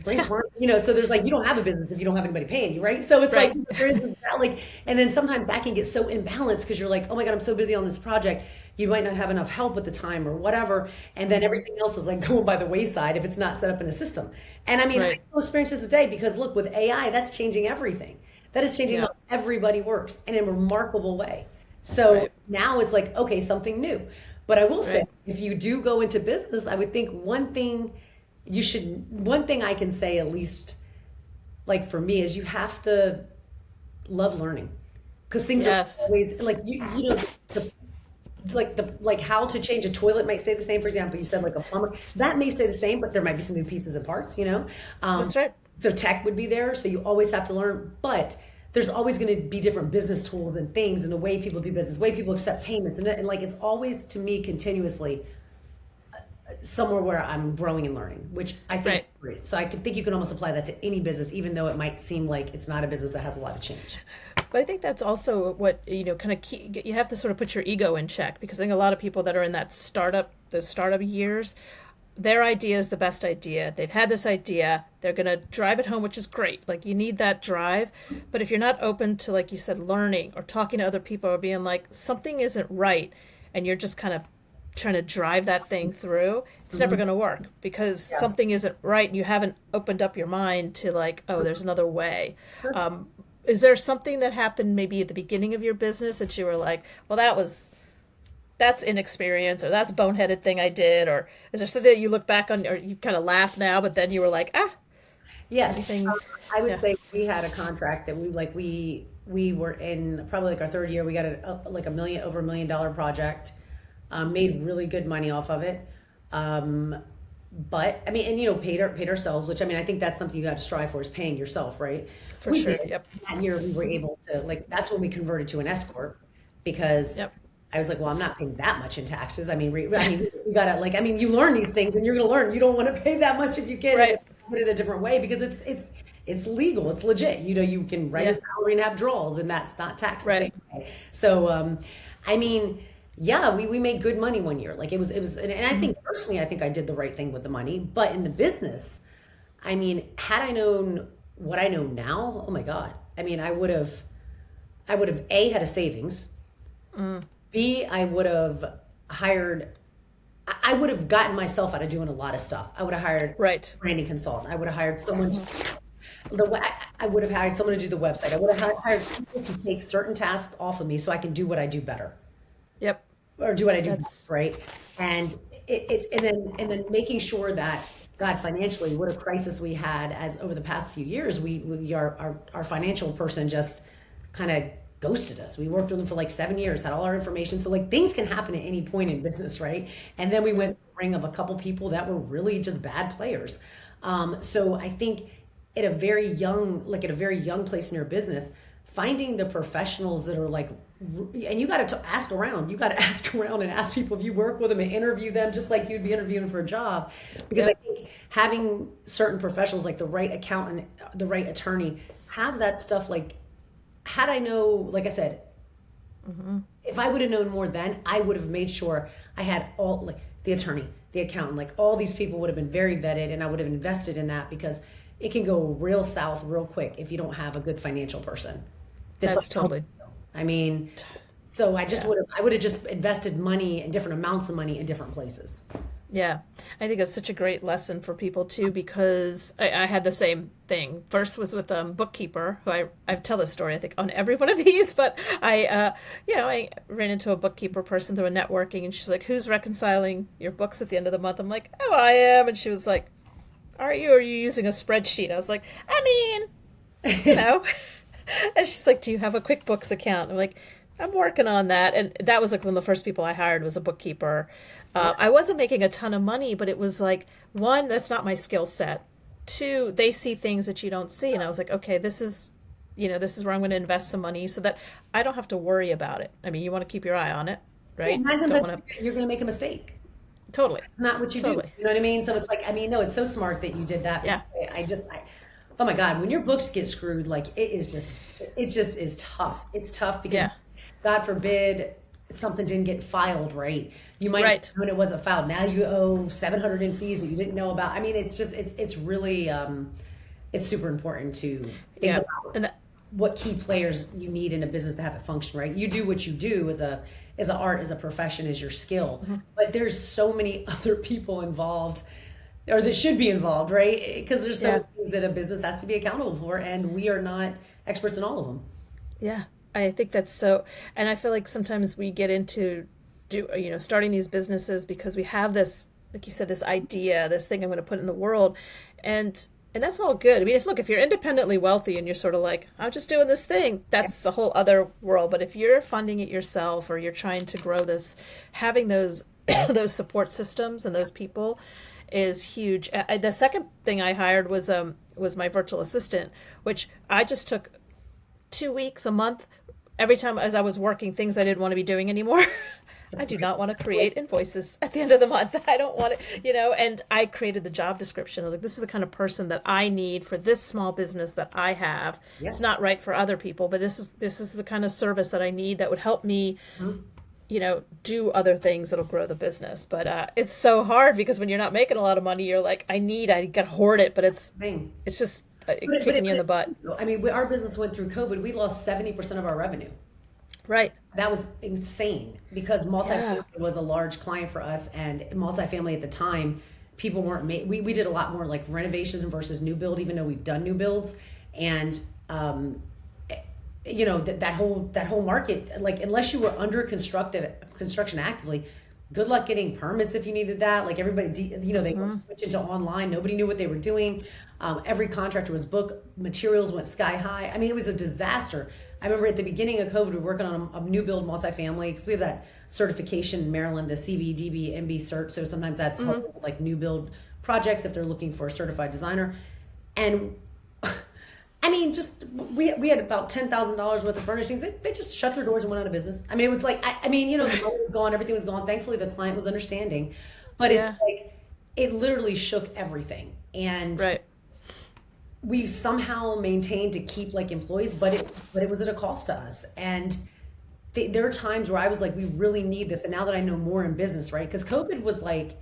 S2: So there's like, you don't have a business if you don't have anybody paying you, right? So it's like,
S1: Right.
S2: there is this, like, and then sometimes that can get so imbalanced because you're like, oh my God, I'm so busy on this project. You might not have enough help at the time or whatever. And then everything else is like going by the wayside if it's not set up in a system. And I mean, I
S1: Right.
S2: still experience this today because look, with AI, that's changing everything. That is changing
S1: Yeah.
S2: how everybody works in a remarkable way. So
S1: Right.
S2: now it's like, okay, something new. But I will say,
S1: Right.
S2: if you do go into business, I would think one thing I can say at least, like for me, is you have to love learning because things are
S1: Yes.
S2: always like the like how to change a toilet might stay the same. For example, you said like a plumber that may stay the same, but there might be some new pieces and parts.
S1: That's right.
S2: So tech would be there, so you always have to learn, but there's always going to be different business tools and things and the way people do business, the way people accept payments, and like it's always to me continuously somewhere where I'm growing and learning, which I think
S1: Right.
S2: is great. So I could think you can almost apply that to any business, even though it might seem like it's not a business that has a lot of change.
S1: But I think that's also what, kind of you have to sort of put your ego in check, because I think a lot of people that are in those startup years, their idea is the best idea. They've had this idea, they're going to drive it home, which is great. Like, you need that drive. But if you're not open to, like you said, learning or talking to other people or being like, something isn't right, and you're just kind of trying to drive that thing through, it's never going to work, because something isn't right and you haven't opened up your mind to like, oh, there's another way. Is there something that happened maybe at the beginning of your business that you were like, well, that's inexperience, or that's a boneheaded thing I did? Or is there something that you look back on or you kind of laugh now, but then you were like,
S2: Yes,
S1: anything?
S2: I would
S1: Yeah.
S2: say we had a contract that we were in probably like our third year. We got like over $1 million project, made really good money off of it. But I mean, and paid ourselves, which I mean, I think that's something you got to strive for, is paying yourself, right?
S1: For
S2: We
S1: sure.
S2: did.
S1: Yep.
S2: That year we were able to, like, that's when we converted to an S corp because
S1: Yep.
S2: I was like, well, I'm not paying that much in taxes. I mean, you gotta, like, I mean, you learn these things and you're gonna learn. You don't want to pay that much if you can
S1: Right.
S2: put it a different way because it's legal, it's legit. You can write a
S1: Yeah.
S2: salary and have draws, and that's not taxed the
S1: Right.
S2: same way. So, I mean, yeah, we made good money one year. Like it was, and I think personally, I think I did the right thing with the money. But in the business, I mean, had I known what I know now, oh my God, I mean, I would have A, had a savings, B, I would have hired, I would have gotten myself out of doing a lot of stuff. I would have hired a
S1: Right.
S2: branding consultant. I would have hired someone to, I would have hired someone to do the website. I would have hired people to take certain tasks off of me so I can do what I do better
S1: Yep.
S2: or do what I do best,
S1: That's
S2: right? And it's and then making sure that God financially, what a crisis we had as over the past few years, we our financial person just kind of ghosted us. We worked with them for like 7 years, had all our information. So like things can happen at any point in business, right? And then we went through the ring of a couple people that were really just bad players. So I think at a very young place in your business, finding the professionals that are like, and you got to ask around. You got to ask around and ask people if you work with them and interview them just like you'd be interviewing for a job. Because I
S1: yep.
S2: think having certain professionals like the right accountant, the right attorney, have that stuff like, had I know, like I said, if I would have known more then, I would have made sure I had all like the attorney, the accountant, like all these people would have been very vetted and I would have invested in that because it can go real south real quick if you don't have a good financial person. That's
S1: That's
S2: like,
S1: totally.
S2: I mean, so
S1: Yeah.
S2: I would have just invested money and different amounts of money in different places.
S1: Yeah, I think that's such a great lesson for people too because I had the same thing. First was with a bookkeeper who I tell this story I think on every one of these, but I ran into a bookkeeper person through a networking and she's like, "Who's reconciling your books at the end of the month?" I'm like, "Oh, I am," and she was like, "Are you? Or are you using a spreadsheet?" I was like, "I mean, you know," and she's like, "Do you have a QuickBooks account?" I'm like, "I'm working on that." And that was like one of the first people I hired was a bookkeeper. I wasn't making a ton of money, but it was like, one, that's not my skill set. Two, they see things that you don't see. And I was like, okay, this is where I'm going to invest some money so that I don't have to worry about it. I mean, you want to keep your eye on it,
S2: Yeah,
S1: right?
S2: nine times
S1: Don't
S2: out of
S1: want to,
S2: 10, you're going to make a mistake.
S1: totally,
S2: Not what you do.
S1: totally.
S2: You know what I mean? So it's like, I mean, no, it's so smart that you did that.
S1: Yeah,
S2: Because oh my God, when your books get screwed, like it just is tough. It's tough because
S1: yeah,
S2: God forbid something didn't get filed right. You might have
S1: right.
S2: known it wasn't filed. Now you owe 700 in fees that you didn't know about. I mean, it's really, it's super important to think
S1: Yeah.
S2: about
S1: And that,
S2: what key players you need in a business to have it function right. You do what you do as a art, as a profession, as your skill, but there's so many other people involved or that should be involved, right? Because there's so
S1: yeah.
S2: many things that a business has to be accountable for, and we are not experts in all of them.
S1: Yeah, I think that's so, and I feel like sometimes we get into starting these businesses because we have this, like you said, this idea, this thing I'm going to put in the world, and that's all good. I mean, if you're independently wealthy and you're sort of like, I'm just doing this thing, that's a whole other world. But if you're funding it yourself or you're trying to grow this, having those those support systems and those people is huge. The second thing I hired was my virtual assistant, which I just took 2 weeks, a month, every time as I was working things I didn't want to be doing anymore. I
S2: That's
S1: do
S2: great.
S1: not want to create invoices at the end of the month. I don't want it. And I created the job description. I was like, this is the kind of person that I need for this small business that I have.
S2: Yeah.
S1: It's not right for other people, but this is the kind of service that I need that would help me,
S2: Mhm.
S1: do other things that'll grow the business. But it's so hard because when you're not making a lot of money, you're like, I got to hoard it, but it's
S2: Thing.
S1: it's just
S2: But
S1: kicking you in the butt.
S2: I mean, our business went through COVID. We lost 70% of our revenue.
S1: Right.
S2: That was insane because
S1: Yeah.
S2: multifamily was a large client for us, and multifamily at the time, people weren't made. We did a lot more like renovations versus new build, even though we've done new builds, and that whole market, like unless you were under construction actively, good luck getting permits if you needed that. Like everybody, they were switching to online. Nobody knew what they were doing. Every contractor was booked. Materials went sky high. I mean, it was a disaster. I remember at the beginning of COVID, we were working on a new build multifamily because we have that certification in Maryland, the CBDB MB cert. So sometimes that's helpful, like new build projects if they're looking for a certified designer. And I mean, just we had about $10,000 worth of furnishings. They just shut their doors and went out of business. I mean, it was like I mean, the money was gone, everything was gone. Thankfully, the client was understanding, but it's
S1: Yeah.
S2: like it literally shook everything. And
S1: Right.
S2: we somehow maintained to keep like employees, but it was at a cost to us. And there are times where I was like, we really need this. And now that I know more in business, right? Because COVID was like,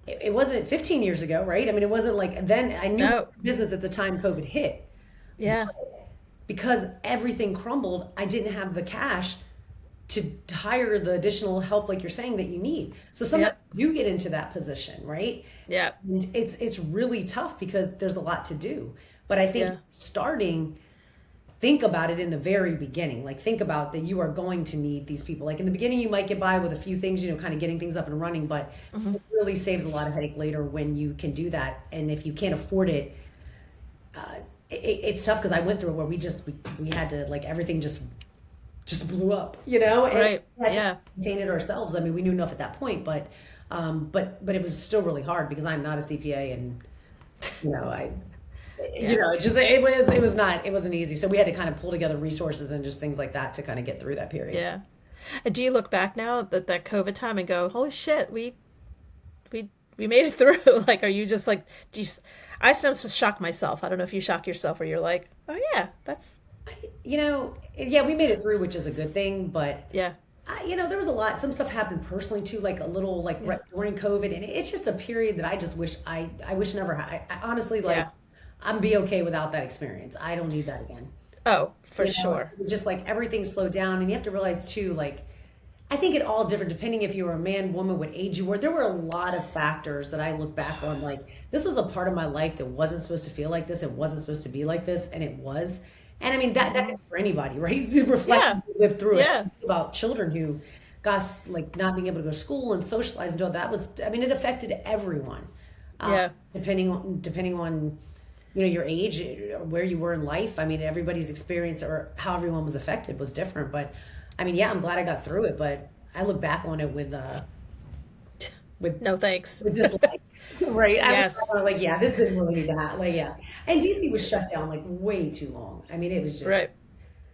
S2: it wasn't 15 years ago, right? I mean, it wasn't like then I knew
S1: No.
S2: business at the time COVID hit.
S1: Yeah.
S2: Because everything crumbled, I didn't have the cash to hire the additional help like you're saying that you need. So
S1: Yep.
S2: sometimes you get into that position, right?
S1: Yep.
S2: And it's really tough because there's a lot to do. But I think
S1: Yeah.
S2: starting, think about it in the very beginning. Like think about that you are going to need these people. Like in the beginning you might get by with a few things, kind of getting things up and running, but
S1: Hmm.
S2: it really saves a lot of headache later when you can do that. And if you can't afford it, it's tough because I went through it where we had to, like, everything just blew up, and
S1: Right.
S2: we had to
S1: Yeah.
S2: contain it ourselves. I mean, we knew enough at that point, but it was still really hard because I'm not a CPA, and I,
S1: Yeah.
S2: it wasn't easy. So we had to kind of pull together resources and just things like that to kind of get through that period.
S1: Yeah. And do you look back now at that COVID time and go, "Holy shit, we made it through"? Like, are you just like, do you? I sometimes just shock myself. I don't know if you shock yourself, or you're like, "Oh yeah, that's
S2: Yeah, we made it through, which is a good thing, but
S1: yeah,
S2: there was a lot. Some stuff happened personally too, like a little, like
S1: yeah,
S2: right during COVID, and it's just a period that I just wish I wish never had. I honestly, like,
S1: yeah."
S2: I'm be okay without that experience. I don't need that again.
S1: Oh, for sure.
S2: Just like everything slowed down, and you have to realize too, like, I think it all different depending if you were a man, woman, what age you were. There were a lot of factors that I look back on, like, this was a part of my life that wasn't supposed to feel like this. It wasn't supposed to be like this, and it was. And I mean, that could be for anybody, right? To reflect
S1: Yeah,
S2: and live through it.
S1: yeah,
S2: Think about children who got, like, not being able to go to school and socialize and all that was, I mean, it affected everyone,
S1: yeah,
S2: depending on your age or where you were in life. I mean, everybody's experience or how everyone was affected was different. But I mean, yeah, I'm glad I got through it. But I look back on it with
S1: no thanks.
S2: with this life, right? I was
S1: Yes,
S2: like, yeah, this didn't really need to happen. Like, yeah, and DC was shut down like way too long. I mean, it was just
S1: right.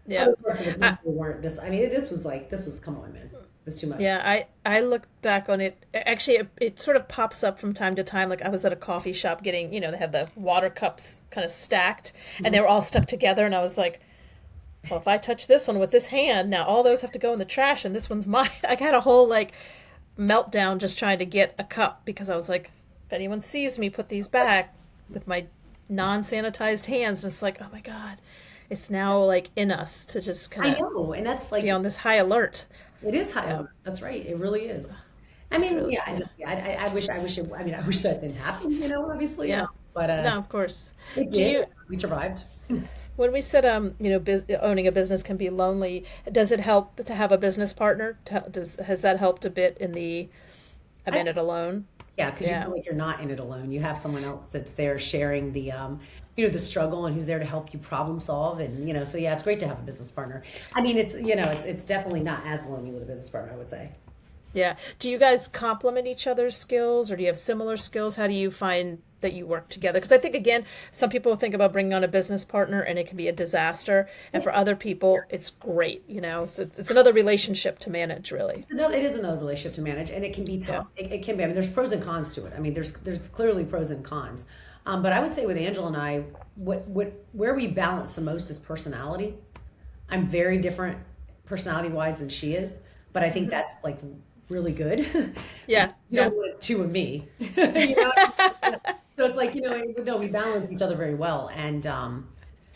S1: Yeah.
S2: other parts of the
S1: I,
S2: country weren't this. I mean, this was come on, man, it's too much.
S1: Yeah, I look back on it. Actually, it sort of pops up from time to time. Like I was at a coffee shop getting, they have the water cups kind of stacked, and they were all stuck together. And I was like, well, if I touch this one with this hand, now all those have to go in the trash, and this one's mine. I had a whole like meltdown just trying to get a cup because I was like, if anyone sees me put these back with my non-sanitized hands, and it's like, oh my God, it's now like in us to just
S2: I
S1: kind of
S2: know, and that's like
S1: be on this high alert.
S2: it is high
S1: Yeah,
S2: alert. That's right. It really is. I
S1: it's
S2: mean,
S1: really
S2: yeah, I
S1: cool.
S2: just, yeah, I wish it, I mean, I wish that didn't happen, obviously,
S1: Yeah.
S2: but
S1: No, of course.
S2: it
S1: Do
S2: did.
S1: you,
S2: We survived.
S1: when we said, owning a business can be lonely, does it help to have a business partner? Has that helped a bit in the I'm
S2: I
S1: in it alone?
S2: Yeah, because you
S1: Yeah.
S2: feel like you're not in it alone. You have someone else that's there sharing the struggle and who's there to help you problem solve. And, so yeah, it's great to have a business partner. I mean, it's definitely not as lonely with a business partner, I would say.
S1: Yeah. Do you guys complement each other's skills, or do you have similar skills? How do you find that you work together? Because I think, again, some people think about bringing on a business partner and it can be a disaster. And for
S2: It's,
S1: other people, it's great. So it's another relationship to manage, really.
S2: it is another relationship to manage, and it can be
S1: Yeah.
S2: tough. It can be. I mean, there's pros and cons to it. I mean, there's clearly pros and cons. But I would say with Angela and I, where we balance the most is personality. I'm very different personality wise than she is, but I think that's like really good.
S1: Yeah.
S2: You
S1: Yeah.
S2: don't want two of me. So it's like, no, we balance each other very well. And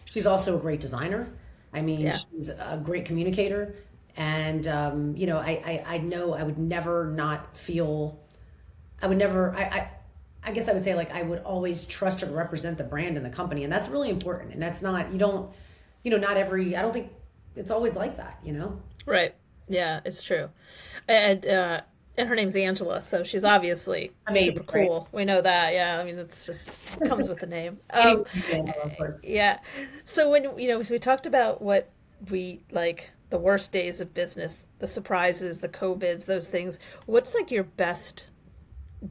S2: she's also a great designer. I mean,
S1: Yeah.
S2: she's a great communicator. And, I know I would never not feel, I would never, I guess I would say, like, I would always trust her to represent the brand and the company. And that's really important. And that's not, you don't, not every, I don't think it's always like that.
S1: Right. Yeah, it's true. And her name's Angela, so she's obviously super
S2: Amazing, right?
S1: cool. We know that. Yeah, I mean, it's just comes with the name.
S2: Anyway, of course.
S1: Yeah. So when so we talked about what we like the worst days of business, the surprises, the COVIDs, those things. What's like your best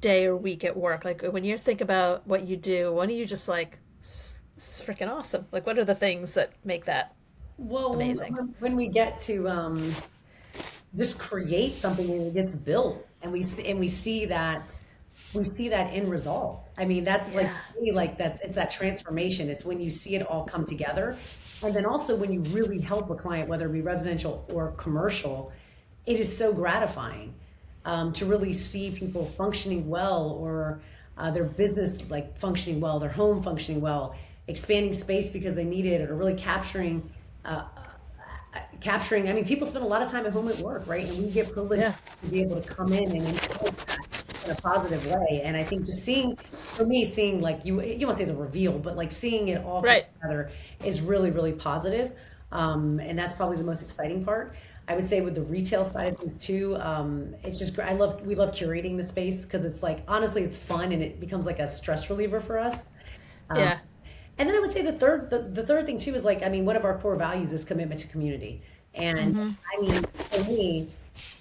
S1: day or week at work? Like when you think about what you do, when are you just like, this is freaking awesome? Like, what are the things that make that
S2: Well,
S1: amazing?
S2: when we get to just create something and it gets built, and we see that end result. I mean, that's like
S1: Yeah.
S2: really, like, it's that transformation. It's when you see it all come together, and then also when you really help a client, whether it be residential or commercial, it is so gratifying to really see people functioning well, or their business like functioning well, their home functioning well, expanding space because they need it, or really capturing capturing, I mean, people spend a lot of time at home at work, right? And we get privileged
S1: Yeah.
S2: to be able to come in and influence that in a positive way. And I think just seeing, for me, seeing like you want to say the reveal, but like seeing it all come
S1: Right.
S2: together is really, really positive. And that's probably the most exciting part. I would say with the retail side of things too, it's just, we love curating the space because it's like, honestly, it's fun and it becomes like a stress reliever for us. Um,
S1: Yeah.
S2: and then I would say the third thing too is like, I mean, one of our core values is commitment to community. And
S1: Mm-hmm.
S2: I mean, for me,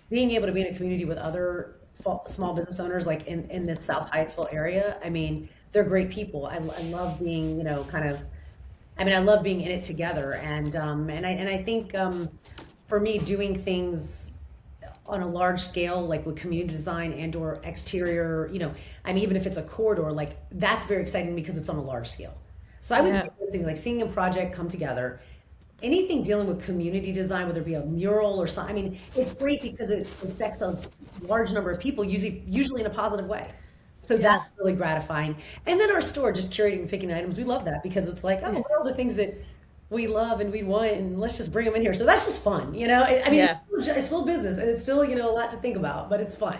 S2: being able to be in a community with other small business owners, like in this South Hyattsville area, I mean, they're great people. I love being, kind of, I mean, I love being in it together. And I think, for me, doing things on a large scale, like with community design and or exterior, I mean, even if it's a corridor, like that's very exciting because it's on a large scale. So I would say
S1: Yeah.
S2: those things, like seeing a project come together, anything dealing with community design, whether it be a mural or something, I mean, it's great because it affects a large number of people, usually in a positive way. So
S1: Yeah.
S2: that's really gratifying. And then our store, just curating and picking items, we love that because it's like, oh,
S1: Yeah.
S2: what are all the things that we love and we want, and let's just bring them in here. So that's just fun, I mean,
S1: Yeah.
S2: it's still business and it's still, a lot to think about, but it's fun.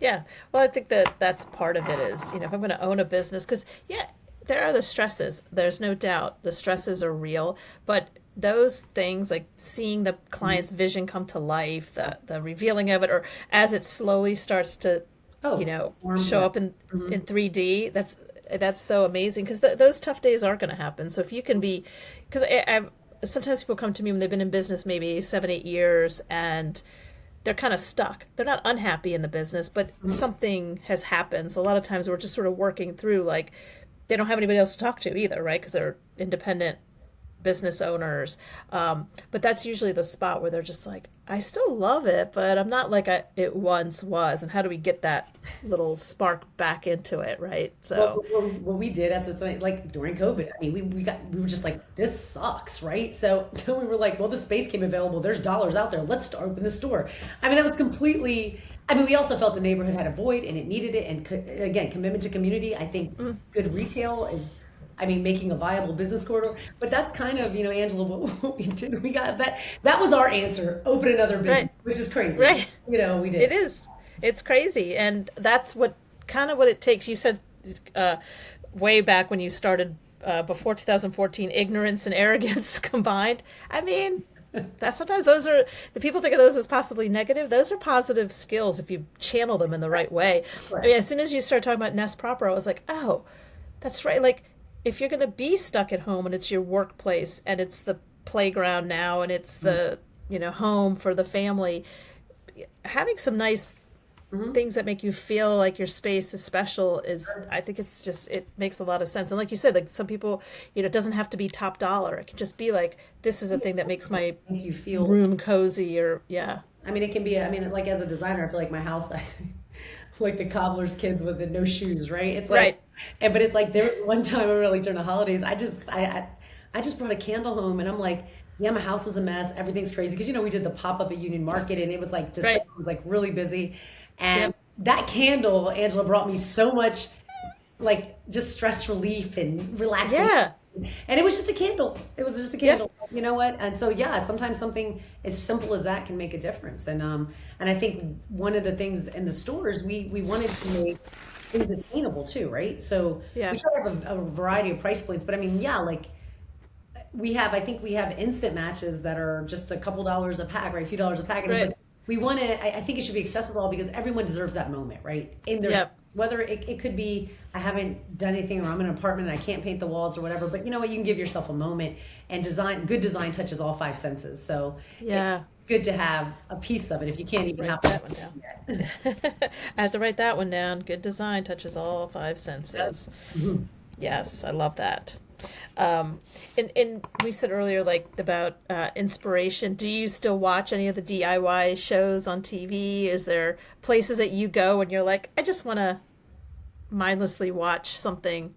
S1: Yeah. Well, I think that that's part of it is, if I'm going to own a business, because, yeah, there are the stresses. There's no doubt the stresses are real, but those things like seeing the client's vision come to life, the revealing of it, or as it slowly starts to,
S2: Oh, form,
S1: show
S2: yeah.
S1: up in 3D, that's so amazing because those tough days are going to happen. So if you can be, because I sometimes people come to me when they've been in business maybe 7, 8 years and they're kind of stuck. They're not unhappy in the business, but something has happened. So a lot of times we're just sort of working through like they don't have anybody else to talk to either, right? Because they're independent business owners. But that's usually the spot where they're just like, I still love it, but I'm not like it once was. And how do we get that little spark back into it, right?
S2: Well,
S1: So,
S2: what we did as like during COVID, I mean, we were just like, this sucks, right? So then we were like, well, the space came available. There's dollars out there. Let's start open the store. I mean, that was completely. I mean, we also felt the neighborhood had a void and it needed it. And again, commitment to community. I think good retail is. I mean, making a viable business corridor, but that's kind of, Angela, what we did. We got that. That was our answer. Open another business,
S1: right,
S2: which is crazy.
S1: right.
S2: We
S1: It
S2: did.
S1: is. It's crazy. And that's what kind of what it takes. You said uh, way back when you started before 2014, ignorance and arrogance combined. I mean, that sometimes those are the people think of those as possibly negative. Those are positive skills if you channel them in the right way. I mean,
S2: Correct.
S1: as soon as you start talking about Nest proper, I was like, oh, that's right. Like, if you're going to be stuck at home and it's your workplace and it's the playground now and it's the, home for the family, having some nice things that make you feel like your space is special is, I think it's just, it makes a lot of sense. And like you said, like some people, it doesn't have to be top dollar. It can just be like, this is a thing that makes my
S2: Make you feel.
S1: room cozy or, yeah.
S2: I mean, it can be. I mean, like as a designer, I feel like my house, like the cobbler's kids with the no shoes, right? It's like,
S1: Right.
S2: but it's like there was one time I remember like during the holidays, I just brought a candle home, and I'm like, yeah, my house is a mess, everything's crazy because we did the pop up at Union Market, and it was like December,
S1: Right.
S2: it was like really busy, and
S1: Yep.
S2: that candle, Angela, brought me so much like just stress relief and relaxation.
S1: Yeah.
S2: And it was just a candle. It was just a
S1: Yeah.
S2: candle. You know what? And so yeah, sometimes something as simple as that can make a difference. And I think one of the things in the stores we wanted to make things attainable too, right? So
S1: Yeah.
S2: we try to have a variety of price points, but I mean, yeah, like I think we have instant matches that are just a couple dollars a pack, right? A few dollars a pack. And
S1: Right.
S2: but we want to, I think it should be accessible because everyone deserves that moment, right? In their,
S1: Yep.
S2: whether it could be, I haven't done anything or I'm in an apartment and I can't paint the walls or whatever, but you know what? You can give yourself a moment, and good design touches all five senses. So
S1: Yeah.
S2: it's good to have a piece of it if you can't even have
S1: Write that one down.
S2: that.
S1: I have to write that one down. Good design touches all five senses. Yes, I love that. And we said earlier, like about inspiration. Do you still watch any of the DIY shows on TV? Is there places that you go and you're like, I just want to mindlessly watch something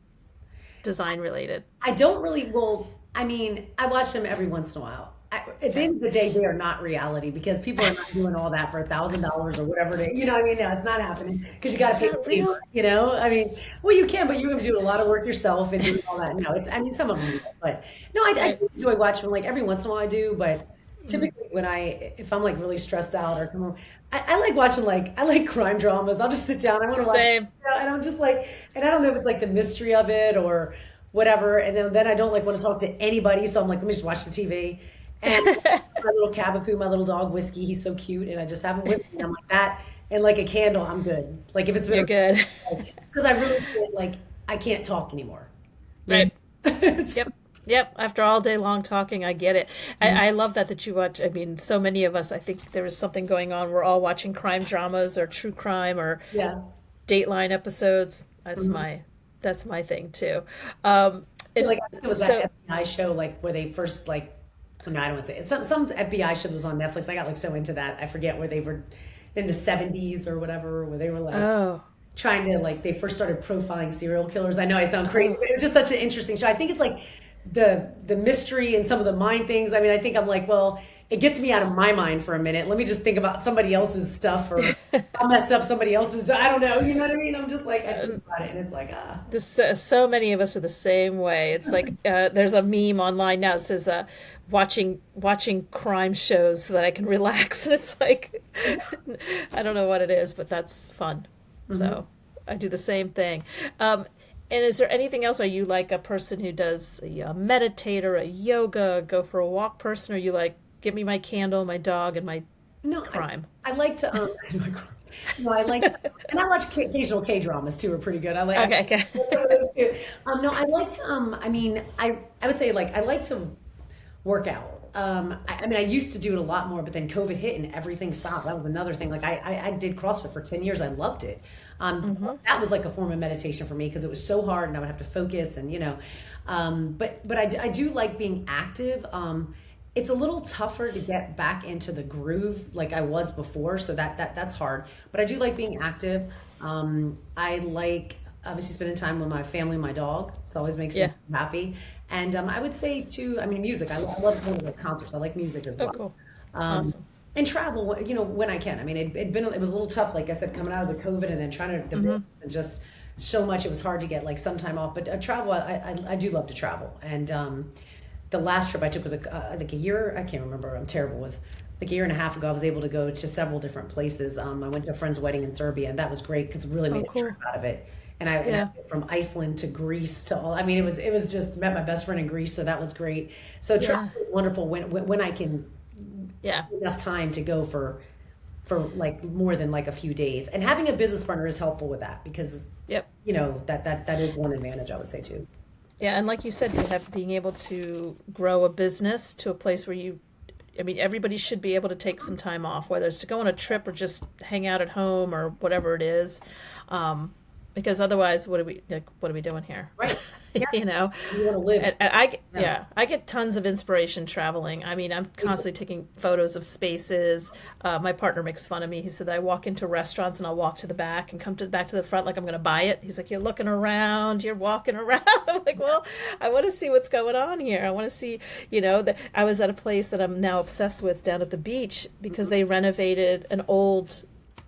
S1: design related?
S2: I don't really, well, I mean, I watch them every once in a while. At the end of the day, they are not reality because people are not doing all that for $1,000 or whatever it is. You know what I mean? No, it's not happening because you got to
S1: It's
S2: pay the
S1: not real.
S2: labor, you know? I mean, well, you can, but you're going to do a lot of work yourself and doing all that. No, I mean, some of them do that. But no, I
S1: Right.
S2: do enjoy watching them. Like every once in a while I do, but typically when if I'm like really stressed out or come home, I like watching I like crime dramas. I'll just sit down. I want to watch,
S1: Same.
S2: and I'm just like, and I don't know if it's like the mystery of it or whatever. And then I don't like want to talk to anybody, so I'm like, let me just watch the TV. And my little Cavapoo, my little dog Whiskey, he's so cute, and I just have him with me. I'm like that, and like a candle, I'm good. Like if it's
S1: You're
S2: been
S1: good.
S2: because I really feel like I can't talk anymore. You know?
S1: Right. Yep. Yep. After all day long talking, I get it. I love that you watch. I mean, so many of us, I think there was something going on. We're all watching crime dramas or true crime or
S2: Yeah.
S1: Dateline episodes.
S2: Mhm.
S1: That's my thing too.
S2: Feel
S1: And
S2: like it was that
S1: so
S2: FBI show, like where they first like. No, I don't want to say it. Some FBI show that was on Netflix. I got like so into that. I forget where they were in the 70s or whatever, where they were like
S1: oh
S2: trying to like they first started profiling serial killers. I know I sound crazy,
S1: oh
S2: but it was just such an interesting show. I think it's like the mystery and some of the mind things. I mean, I think I'm like, well, it gets me out of my mind for a minute. Let me just think about somebody else's stuff or how messed up somebody else's. I don't know. You know what I mean? I'm just like I think about it, and it's like ah.
S1: so many of us are the same way. It's like there's a meme online now that says watching crime shows so that I can relax, and it's like I don't know what it is, but that's fun.
S2: Mhm.
S1: So I do the same thing. And is there anything else? Are you like a person who does a meditate or a yoga, go for a walk person, or you like give me my candle, my dog, and my
S2: No,
S1: crime?
S2: I like to no, I like and I watch occasional K dramas too are pretty good. I
S1: Okay, okay.
S2: those too. No, I like to I mean I would say like I like to work out. I mean I used to do it a lot more, but then COVID hit and everything stopped. That was another thing. Like I did CrossFit for 10 years. I loved it.
S1: Hmm.
S2: That was like a form of meditation for me because it was so hard and I would have to focus and but I do like being active. It's a little tougher to get back into the groove like I was before, so that's hard. But I do like being active. I like obviously spending time with my family, my dog. It always makes me
S1: Yeah.
S2: happy. And I would say too, I mean, music. I love going to the concerts. I like music as
S1: Oh,
S2: well.
S1: cool.
S2: Um,
S1: Awesome.
S2: and travel, when I can. I mean, it was a little tough, like I said, coming out of the COVID and then trying to the business
S1: Hmm.
S2: and just so much. It was hard to get like some time off. But travel, I do love to travel. And the last trip I took was like a year. I can't remember. I'm terrible with. Like a year and a half ago, I was able to go to several different places. I went to a friend's wedding in Serbia, and that was great because it really
S1: Oh,
S2: made a trip
S1: cool.
S2: out of it. And I
S1: Yeah.
S2: went from Iceland to Greece to all. I mean, it was just met my best friend in Greece, so that was great. So
S1: Yeah.
S2: travel is wonderful when I can
S1: Yeah.
S2: enough time to go for like more than like a few days. And having a business partner is helpful with that because
S1: Yep.
S2: that is one advantage I would say too.
S1: Yeah, and like you said, you have being able to grow a business to a place where I mean, everybody should be able to take some time off, whether it's to go on a trip or just hang out at home or whatever it is. Because otherwise, what are we doing here?
S2: Right. Yeah.
S1: You know?
S2: You want to live.
S1: And
S2: Yeah.
S1: I get tons of inspiration traveling. I mean, I'm constantly taking photos of spaces. My partner makes fun of me. He said that I walk into restaurants and I'll walk to the back and come back to the front like I'm going to buy it. He's like, you're looking around, you're walking around. I'm like, well, I want to see what's going on here. I want to see, that I was at a place that I'm now obsessed with down at the beach because they renovated an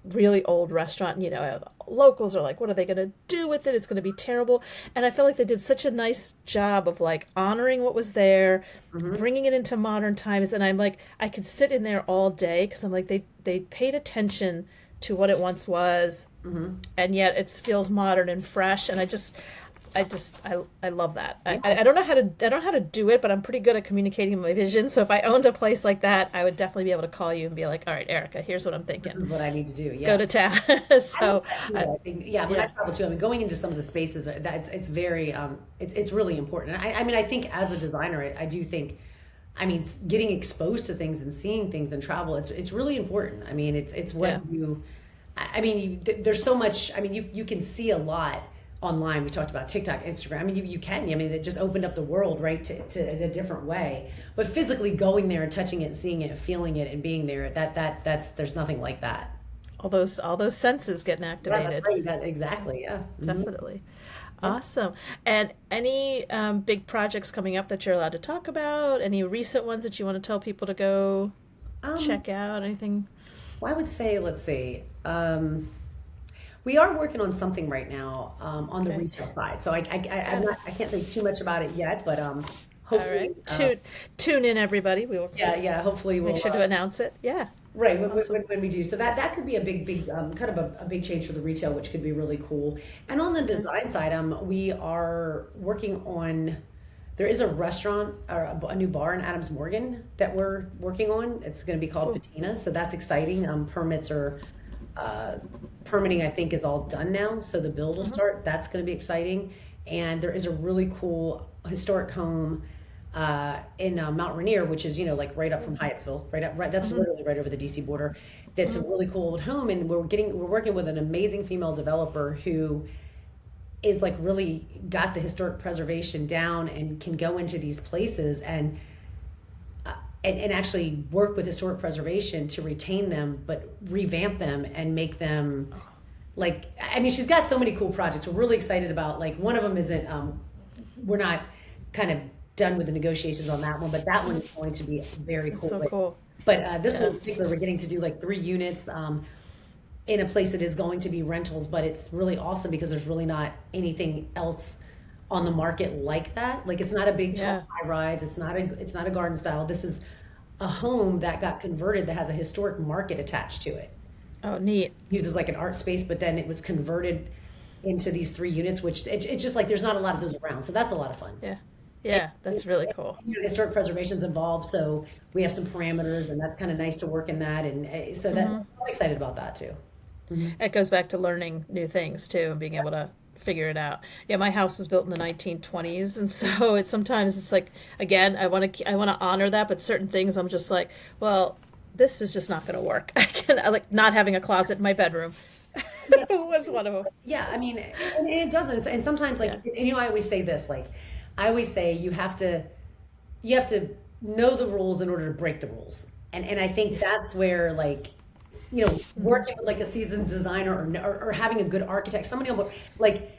S1: really old restaurant. And, locals are like, what are they going to do with it? It's going to be terrible. And I feel like they did such a nice job of like honoring what was there,
S2: Hmm.
S1: bringing it into modern times. And I'm like, I could sit in there all day because I'm like, they paid attention to what it once was,
S2: Hmm.
S1: and yet it feels modern and fresh. And I love that.
S2: Yeah.
S1: I don't know how to do it, but I'm pretty good at communicating my vision. So if I owned a place like that, I would definitely be able to call you and be like, all right, Erica, here's what I'm
S2: This
S1: thinking.
S2: is what I need to do.
S1: Go
S2: Yeah.
S1: to town.
S2: I like
S1: So
S2: that too.
S1: I,
S2: I think, yeah, when I
S1: yeah,
S2: travel too, I mean, going into some of the spaces that it's very, it's really important. I mean, I think as a designer, I do think, I mean, getting exposed to things and seeing things and travel, it's really important. I mean, it's
S1: yeah,
S2: what I mean, there's so much, I mean, you can see a lot online. We talked about TikTok, Instagram. I mean, you can, I mean, it just opened up the world, right, to a different way. But physically going there and touching it, seeing it, feeling it, and being there, there's nothing like that.
S1: all those senses getting
S2: Yeah, that's
S1: activated.
S2: right. That exactly. Yeah. Hmm.
S1: Definitely. Awesome. And any big projects coming up that you're allowed to talk about? Any recent ones that you want to tell people to go
S2: Um,
S1: check out? Anything?
S2: well, I would say, let's see. We are working on something right now on the
S1: Okay.
S2: retail side. So I'm not, I can't think too much about it yet, but
S1: All
S2: hopefully,
S1: right. Tune in, everybody. We will
S2: yeah, hopefully
S1: make
S2: we'll,
S1: sure to announce it. Yeah.
S2: right,
S1: Awesome.
S2: when we do. So that could be a big, kind of a big change for the retail, which could be really cool. And on the design side, we are working on, there is a restaurant or a new bar in Adams Morgan that we're working on. It's going to be called
S1: Cool.
S2: Patina. So that's exciting. Permits are, uh, permitting, I think, is all done now. So the build will start. That's going to be exciting. And there is a really cool historic home in Mount Rainier, which is, like right up from Hyattsville, right up, right. That's literally right over the DC border. That's a really cool old home, and we're working with an amazing female developer who is like really got the historic preservation down and can go into these places and actually work with historic preservation to retain them, but revamp them and make them like, I mean, she's got so many cool projects. We're really excited about, like, one of them isn't, we're not kind of done with the negotiations on that one, but that one is going to be very
S1: It's
S2: cool.
S1: so cool.
S2: But this one
S1: Yeah.
S2: in particular, we're getting to do like 3 units in a place that is going to be rentals, but it's really awesome because there's really not anything else on the market like that. Like, it's not a big tall
S1: Yeah.
S2: high rise. It's not a garden style. This is a home that got converted that has a historic market attached to it.
S1: Oh, neat.
S2: Uses like an art space, but then it was converted into these 3 units, which it's just like there's not a lot of those around. So that's a lot of fun.
S1: Yeah. Yeah. That's really cool.
S2: Historic preservation's involved, so we have some parameters, and that's kind of nice to work in that. And so that I'm excited about that too.
S1: It goes back to learning new things too and being able to figure it out. Yeah, my house was built in the 1920s, and so it's like, again, I want to honor that, but certain things I'm just like, well, this is just not going to work. I like not having a closet in my bedroom. Was one of them.
S2: Yeah, I mean, and it doesn't. And sometimes, like,
S1: Yeah.
S2: I always say this, like, I always say you have to know the rules in order to break the rules. And I think that's where, like, working with like a seasoned designer or having a good architect, somebody on board, like,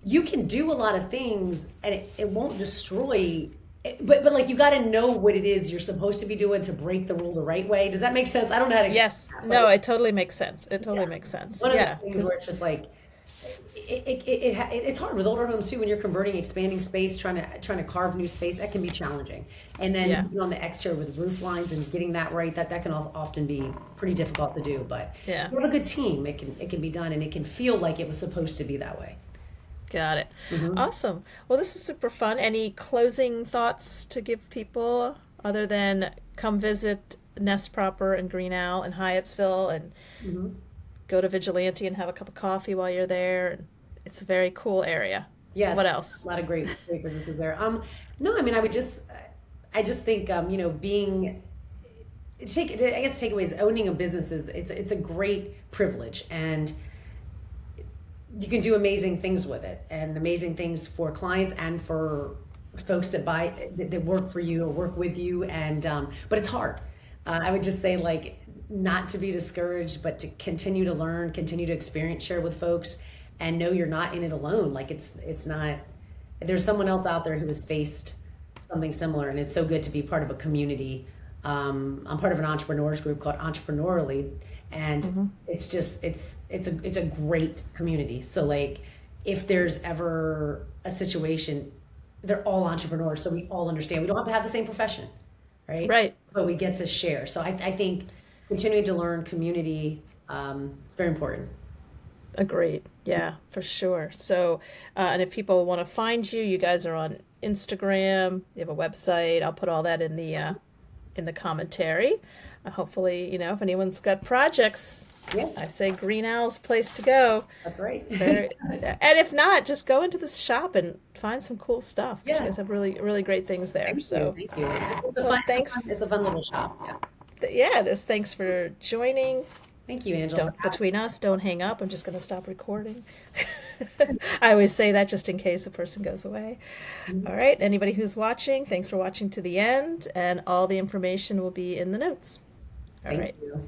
S2: you can do a lot of things and it won't destroy. But like, you got to know what it is you're supposed to be doing to break the rule the right way. Does that make sense? I don't know how to explain
S1: Yes.
S2: that,
S1: No,
S2: but
S1: it totally makes sense. It totally makes sense.
S2: one of
S1: Yeah.
S2: those things where it's just like it's hard with older homes too when you're converting, expanding space, trying to carve new space. That can be challenging, and then
S1: Yeah.
S2: even on the exterior with roof lines and getting that right, that can often be pretty difficult to do. But
S1: Yeah.
S2: if you have a good team, it can be done, and it can feel like it was supposed to be that way.
S1: Got it. Awesome. Well, this is super fun. Any closing thoughts to give people other than come visit Nest Proper and Green Owl and Hyattsville and go to Vigilante and have a cup of coffee while you're there? And it's a very cool area.
S2: Yeah,
S1: What
S2: it's
S1: else?
S2: a lot of great businesses there. No, I mean, I just think, being I guess takeaways, owning a business it's a great privilege, and you can do amazing things with it, and amazing things for clients and for folks that work for you or work with you. And but it's hard. I would just say, like, not to be discouraged, but to continue to learn, continue to experience, share with folks, and know you're not in it alone. Like, it's not. There's someone else out there who has faced something similar, and it's so good to be part of a community. I'm part of an entrepreneurs group called Entrepreneurially, and it's just it's a great community. So, like, if there's ever a situation, they're all entrepreneurs, so we all understand. We don't have to have the same profession, right?
S1: Right.
S2: But we get to share. So I think continuing to learn community, it's very important.
S1: Agreed. Yeah, for sure. So, and if people want to find you, you guys are on Instagram. You have a website. I'll put all that in the commentary. Hopefully, if anyone's got projects,
S2: Yeah,
S1: I say Green Owl's a place to go.
S2: that's right.
S1: Very, and if not, just go into this shop and find some cool stuff. 'Cause
S2: Yeah.
S1: you guys have really, really great things there.
S2: Thank
S1: So,
S2: you. Thank you. It's a
S1: well,
S2: fun,
S1: thanks.
S2: it's a fun little shop. Yeah.
S1: Yeah, it is. Thanks for joining.
S2: Thank you, Angela.
S1: Don't between us, don't hang up. I'm just going to stop recording. I always say that just in case a person goes away. All right. Anybody who's watching, thanks for watching to the end, and all the information will be in the notes. All
S2: Thank
S1: right.
S2: you.